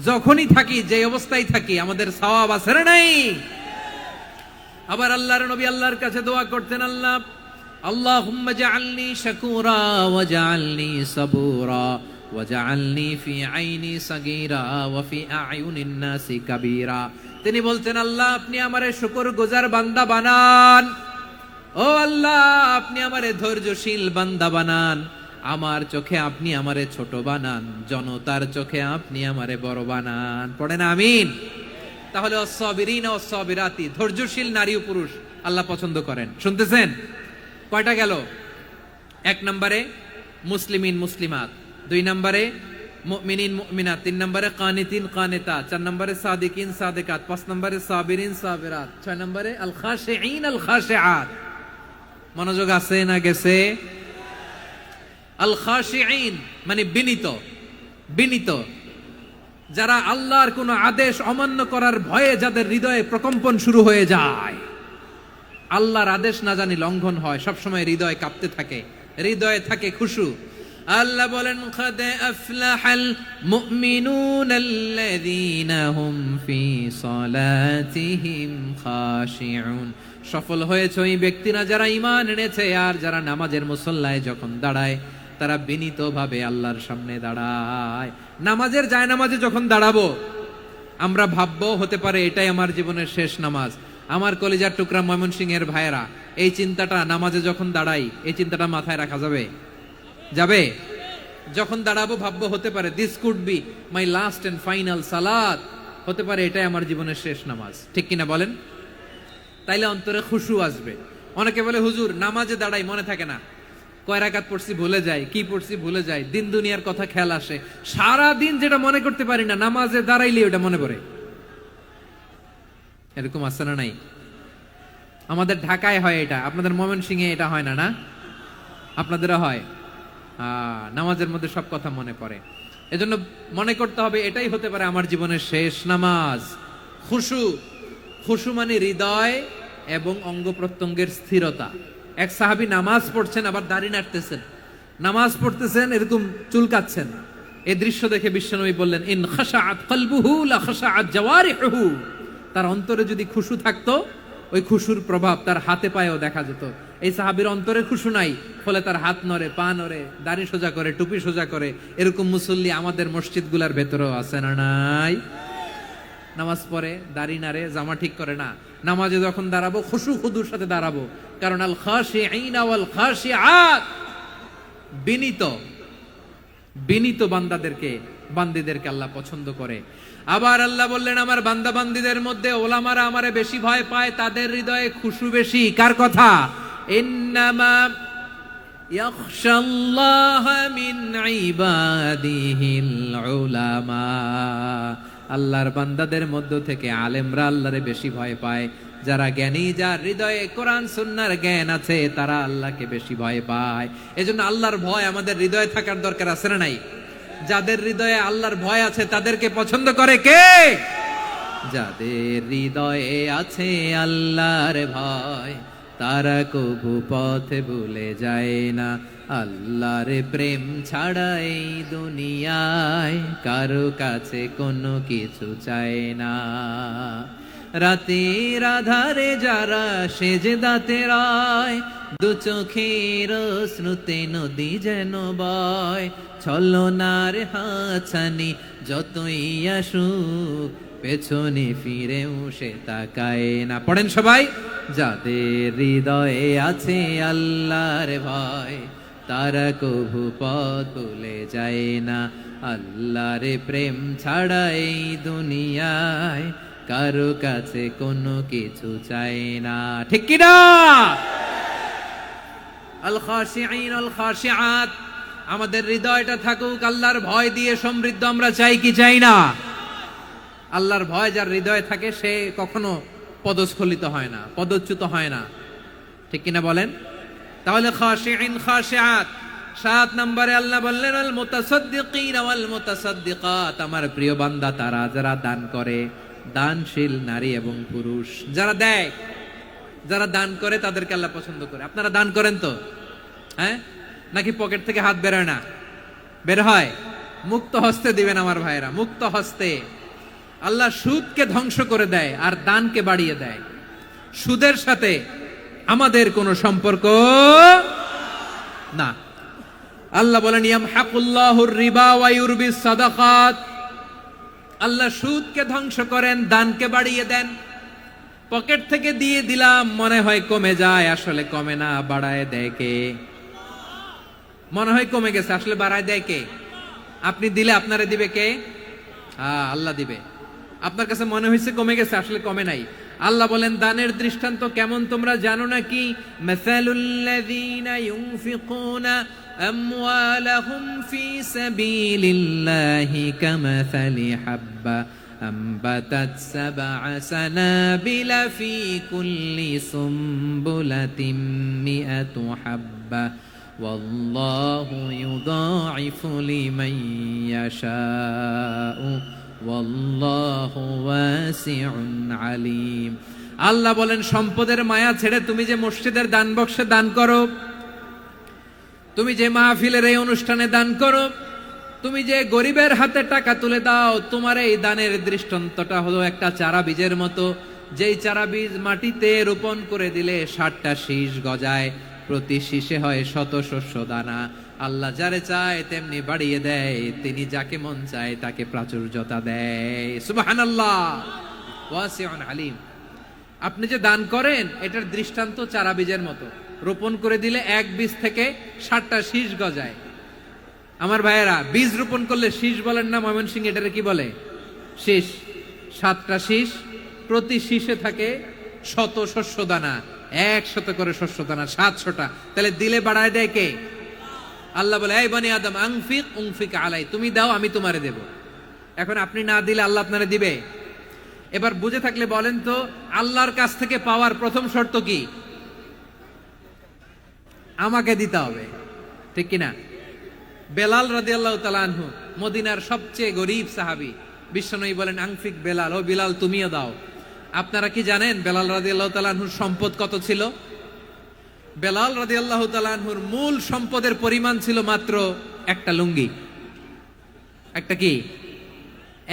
Speaker 1: যখনই থাকি, যে অবস্থায় থাকি, আমাদের সওয়াব আছে না নাই? আবার আল্লাহর নবী আল্লাহর কাছে দোয়া করতেন, আল্লাহুম্মা জাআলনি শাকুরা ওয়া জাআলনি সাবুরা ওয়া জাআলনি ফি আইনি সাগীরা ওয়া ফি আ'য়ুনিন নাসি কাবীরা। তিনি বলতেন, আল্লাহ আপনি আমারে শুকরগুজার বান্দা বানান, ও আল্লাহ আপনি আমারে ধৈর্যশীল বান্দা বানান, আমার চোখে আপনি আমারে ছোট বানান, জনতার চোখে আপনি আমারে বড় বানান। পড়েন আমিন। তাহলে আস-সাবিরিনা ওয়াস-সাবিরাতি, ধৈর্যশীল নারী ও পুরুষ আল্লাহ পছন্দ করেন। শুনতেছেন? কয়টা গেল? 1 নম্বরে মুসলিমিন মুসলিমাত, 2 নম্বরে মুমিনিন মুমিনাত, 3 নম্বরে কানিতিন কানিতাত, 4 নম্বরে সাদিকিন সাদিকাত, 5 নম্বরে সাবিরিন সাবিরাত, 6 নম্বরে আল খাশিঈন আল খাশিআত। মনোযোগ আছে না গেছে? আল খাশিঈন মানে বিনীত, বিনীত, যারা আল্লাহর কোন আদেশ অমান্য করার ভয়ে যাদের হৃদয়ে প্রকম্পন শুরু হয়ে যায়, আল্লাহর আদেশ না জানি লঙ্ঘন হয়, সবসময় হৃদয় কাঁপতে থাকে, হৃদয়ে থাকে খুশু। আল্লাহ বলেন قد أفلح المؤمنون الذين هم في صلاتهم خاشعون। সফল হয়েছে ওই ব্যক্তিরা যারা ঈমান এনেছে আর যারা নামাজের মুসল্লায় যখন দাঁড়ায় তারা বিনীতভাবে আল্লাহর সামনে দাঁড়ায়। নামাজের জায়নামাজে যখন দাঁড়াবো আমরা ভাববো হতে পারে এটাই আমার জীবনের শেষ নামাজ। আমার কলিজার টুকরা ময়মনসিংহের ভাইয়েরা, এই চিন্তাটা নামাজে যখন দাঁড়াই এই চিন্তাটা মাথায় রাখা যাবে? যাবে? যখন দাঁড়াবো ভাববো হতে পারে this could be my last and final সালাত, হতে পারে এটাই আমার জীবনের শেষ নামাজ। ঠিক কিনা বলেন? তাইলে অন্তরে খুশু আসবে। অনেকে বলে হুজুর নামাজে দাঁড়াই মনে থাকে না, কয় রাকাত পড়ছি ভুলে যাই, কি পড়ছি ভুলে যাই, দিন দুনিয়ার কথা খেয়াল আসে, সারা দিন যেটা মনে করতে পারি না নামাজে দাঁড়াইলে ওটা মনে পড়ে। এরকম আছে না নাই? আমাদের ঢাকায় হয় এটা, আপনাদের ময়মনসিংহে এটা হয় না? না আপনাদেরও হয়? নামাজের মধ্যে সব কথা মনে পড়ে। এজন্য মনে করতে হবে এটাই হতে পারে আমার জীবনের শেষ নামাজ। খুশু, খুশু মানে হৃদয় এবং অঙ্গ প্রত্যঙ্গের স্থিরতা। এক সাহাবী নামাজ পড়ছেন আবার দাড়ি নাড়তেছেন, নামাজ পড়তেছেন এরকম চুলকাচ্ছেন। এই দৃশ্য দেখে বিশ্বনবী বললেন ইন খাশাআত কলবুহু লা খাশাআত জাওয়ারিহুহু। তার অন্তরে যদি খুশু থাকতো ওই খুশুর প্রভাব তার হাতে পায়েও দেখা যেত। এই সাহাবীর অন্তরে খুশু নাই, ফলে তার হাত নড়ে, পা নড়ে, দাড়ি সোজা করে, টুপি সোজা করে। এরকম মুসল্লি আমাদের মসজিদগুলোর ভেতরেও আছে না নাই? নামাজ পড়ে, দাড়ি নাড়ে, জামা ঠিক করে না। নামাজে যখন দাঁড়াবো খুশু খুদুর সাথে দাঁড়াবো, কারণ আল খাশিঈনা ওয়াল খাশিআত, বিনীত বিনীত বান্দিদেরকে আল্লাহ পছন্দ করে। আবার আল্লাহ বললেন আমার বান্দা বান্দিদের মধ্যে ওলামারা আমারে বেশি ভয় পায়, তাদের হৃদয়ে খুশু বেশি। কার কথা? ইন্নামা ইয়াখশাল্লাহা মিন ইবাদিহিল উলামা। আল্লাহর বান্দাদের মধ্য থেকে আলেমরা আল্লাহরে বেশি ভয় পায়। যারা জ্ঞানী, যার হৃদয়ে কোরআন সুন্নাহর জ্ঞান আছে, তারা আল্লাহকে বেশি ভয় পায়। এজন্য আল্লাহর ভয় আমাদের হৃদয়ে থাকার দরকার আছে না নাই? যাদের হৃদয়ে আল্লাহর ভয় আছে তাদেরকে পছন্দ করে কে? যাদের হৃদয়ে আছে আল্লাহর ভয় তারা কবু পথে ভুলে যায় না। আল্লাহর প্রেম ছাড়া এই দুনিয়ায় কারো কাছে কোনো কিছু চায় না। রাতের আধারে যারা সেজদাতে রয়, দু চোখের শ্রুতে নদী যেন বয়। ছলনার হাতছানি যতই আসুক পেছনে ফিরেও সে তাকায় না। পড়েন সবাই। যাদের হৃদয়ে আছে আল্লাহর ভয় তারা কভু পথ ভুলে যায় না। আল্লাহর প্রেম ছাড়া এই দুনিয়ায় কারো কাছে কোনো কিছু চায় না। ঠিক কি না? আল খাশিঈন আল খাশিআত, আমাদের হৃদয়টা থাকুক আল্লাহর ভয় দিয়ে সমৃদ্ধ। আমরা চাই কি চাই না? আল্লাহর ভয় যার হৃদয়ে থাকে সে কখনো পদস্খলিত হয় না, পদচ্যুত হয় না। ঠিক কিনা বলেন? তাহলে খাশিঈন খাশিআত। 7 নম্বরে আল্লাহ বললেন আল মুতাসাদ্দিকিন ওয়াল মুতাসাদ্দিকাত, আমার প্রিয় বান্দা তারা যারা দান করে, দানশীল নারী এবং পুরুষ যারা দেয়, যারা দান করে তাদেরকে আল্লাহ পছন্দ করে। আপনারা দান করেন তো? হ্যাঁ, নাকি পকেট থেকে হাত বেরোয় না? বের হয়। মুক্ত হস্তে দিবেন আমার ভাইরা, মুক্ত হস্তে। আল্লাহ সুদকে ধ্বংস করে দেয় আর দানকে বাড়িয়ে দেয়। সুদের সাথে আমাদের কোনো সম্পর্ক না। আল্লাহ বলেন ইয়ামহাকুল্লাহুর রিবা ওয়া ইউরবিস সাদাকাত, আল্লাহ সুদকে ধ্বংস করেন, দানকে বাড়িয়ে দেন। পকেট থেকে দিয়ে দিলাম মনে হয় কমে যায়, আসলে কমে না, বাড়ায় দেয় কে? মনে হয় কমে গেছে, আসলে বাড়ায় দেয় কে? আপনি দিলে আপনারে দিবে কে? আল্লাহ দিবে। আপনার কাছে মনে হয়েছে কমে গেছে, আসলে কমে নাই। আল্লাহ বলেন দানের দৃষ্টান্ত কেমন তোমরা জানো নাকি? মাসালুল্লাযীনা ইউনফিকুনা আমওয়ালাহুম ফি সাবিলিল্লাহি কামাসালি হাব্বা أنبتت 7 سنابل في كل سنبلة 100 حبة والله يضاعف لمن يشاء والله واسع عليم। আল্লাহ বলেন সম্পদের মায়া ছেড়ে তুমি যে মসজিদের দান বক্সে দান করো, তুমি যে মাহফিলের এই অনুষ্ঠানে দান করো, তুমি যে গরিবের হাতে টাকা তুলে দাও, তোমার এই দানের দৃষ্টান্তটা হলো একটা চারা বীজের মতো, যেই চারা বীজ মাটিতে রোপণ করে দিলে 60টা শীষ গজায়, প্রতি শীষে হয় শত শস্য দানা। আল্লাহ যারে চায় তেমনি বাড়িয়ে দেয়, তিনি যাকে মন চায় তাকে প্রাচুর্যতা দেয়। সুবহানাল্লাহ, ওয়াসিউন আলিম। আপনি যে দান করেন এটার দৃষ্টান্ত চারা বীজের মতো, রোপণ করে দিলে এক বীজ থেকে 60টা শীষ গজায়। আমার ভাইয়েরা, বীজ রোপণ করলে শীষ বলেন না ময়মনসিংহ, এটারে কি বলে? শীষ। 7টা শীষ, প্রতি শীষে থাকে শত শস্য দানা, 100 করে শস্য দানা, 700টা। তাহলে দিলে বাড়ায় দেয় কে? আল্লাহ বলে, এই বনি আদম আনফিক উনফিক আলাই, তুমি দাও আমি তোমারে দেব। এখন আপনি না দিলে আল্লাহ আপনারে দিবে? এবার বুঝে থাকলে বলেন তো, আল্লাহর কাছ থেকে পাওয়ার প্রথম শর্ত কি? আমাকে দিতে হবে, ঠিক কিনা? বেলাল রাদিয়াল্লাহু তাআলা আনহু, মদিনার সবচেয়ে গরীব সাহাবী, বিশ্বনবী বলেন আনফিক বেলাল, ও বেলাল তুমিও দাও। আপনারা কি জানেন বেলাল রাদিয়াল্লাহু তাআলা আনহুর সম্পদ কত ছিল? বেলাল রাদিয়াল্লাহু তাআলা আনহুর মূল সম্পদের পরিমাণ ছিল মাত্র একটা লুঙ্গি। একটা কি?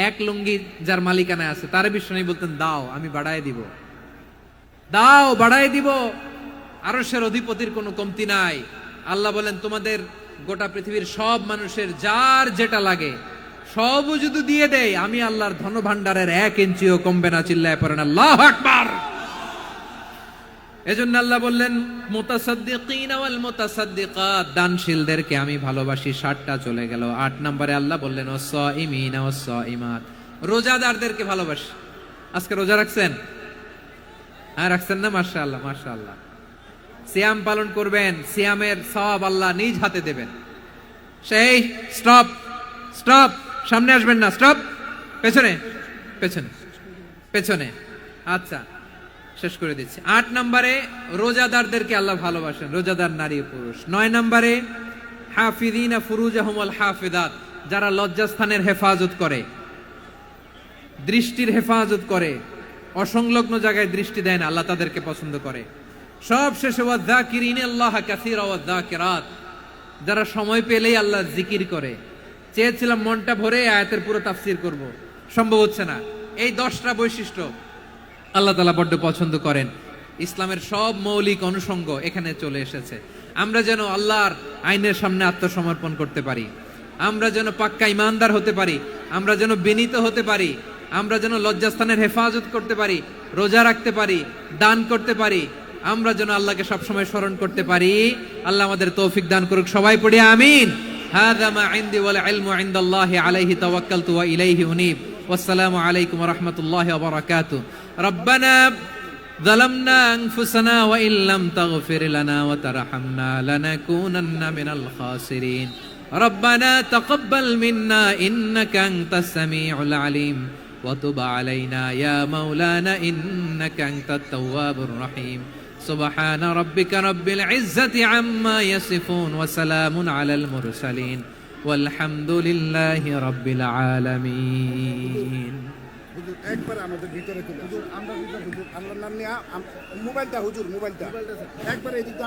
Speaker 1: এক লুঙ্গি যার মালিকানায় আছে, তারে বিশ্বনবী বলতেন দাও আমি বাড়ায় দিব, দাও বাড়ায় দিব। আরশের অধিপতির কোনো কমতি নাই। আল্লাহ বলেন, তোমাদের গোটা পৃথিবীর সব মানুষের যার যেটা লাগে সবও যদি দিয়ে দেয়, আমি আল্লাহর ধন ভান্ডারের 1 ইঞ্চিও কমবে না। চিল্লায় পড়েন আল্লাহু আকবার। এজন্য আল্লাহ বললেন, মুতাসাদ্দিকিন ওয়াল মুতাসাদ্দিকাত, দানশীলদেরকে আমি ভালোবাসি। 60টা চলে গেল। 8 নম্বরে আল্লাহ বললেন, ওয়াস-সাইমিনা ওয়াস-সাইমাত, রোজাদারদেরকে ভালোবাসি। আজকে রোজা রাখছেন? হ্যাঁ রাখছেন না? মাশাআল্লাহ মাশাআল্লাহ। সিয়াম পালন করবেন, সিয়ামের সওয়াব আল্লাহ নিজ হাতে দেবেন। সেই স্টপ স্টপ, সামনে আসবেন না, স্টপ, পেছনে পেছনে পেছনে। আচ্ছা, শেষ করে দিচ্ছি। 8 নম্বরে রোজাদারদেরকে আল্লাহ ভালোবাসেন, রোজাদার নারী পুরুষ। 9 নম্বরে হাফিযিনা ফুরুজাহুম ওয়াল হাফিযাত, যারা লজ্জাস্থানের হেফাজত করে, দৃষ্টির হেফাজত করে, অসংলগ্ন জায়গায় দৃষ্টি দেয় না, আল্লাহ তাদেরকে পছন্দ করে। সব শেষে ওয়াযাকিরিনাল্লাহা কাসীরা ওয়াযাকিরাত, যারা সময় পেলেই আল্লাহর জিকির করে। চেয়েছিলাম মনটা ভরে আয়াতের পুরো তাফসীর করব, সম্ভব হচ্ছে না। এই 10টা বৈশিষ্ট্য আল্লাহ তাআলা বড্ড পছন্দ করেন। ইসলামের সব মৌলিক অনুষঙ্গ এখানে চলে এসেছে। আমরা যেন আল্লাহর আইনের সামনে আত্মসমর্পণ করতে পারি, আমরা যেন পাক্কা ইমানদার হতে পারি, আমরা যেন বিনীত হতে পারি, আমরা যেন লজ্জাস্থানের হেফাজত করতে পারি, রোজা রাখতে পারি, দান করতে পারি, আমরা যেন আল্লাহকে সবসময় স্মরণ করতে পারি। আল্লাহ আমাদের তৌফিক দান করুক। সবাই পড়ি আমিন। হাযা মা ইনদি ওয়াল ইলমু ইনদাল্লাহি আলাইহি তাওয়াক্কালতু ওয়া ইলাইহি উনীব। ওয়াসসালামু আলাইকুম ওয়া রাহমাতুল্লাহি ওয়া বারাকাতুহু। রব্বানা যালামনা আনফুসানা ওয়া ইল্লাম তাগফির লানা ওয়া তারহামনা লানাকুনান্না মিনাল খাসিরিন। রব্বানা তাকাব্বাল মিন্না ইন্নাকা আনতাস সামিউল আলিম ওয়া তুব আলাইনা ইয়া মাওলানা ইন্নাকা আনতাত তাওয়াবুর রহিম। سبحان ربك رب العزة عما يصفون وسلام على المرسلين والحمد لله رب العالمين.
Speaker 2: হুজুর একবার আমাদের ভিতরে হুজুর, আমরা হুজুর আল্লাহর নাম নিয়ে মোবাইলটা হুজুর, মোবাইলটা একবার এদিকে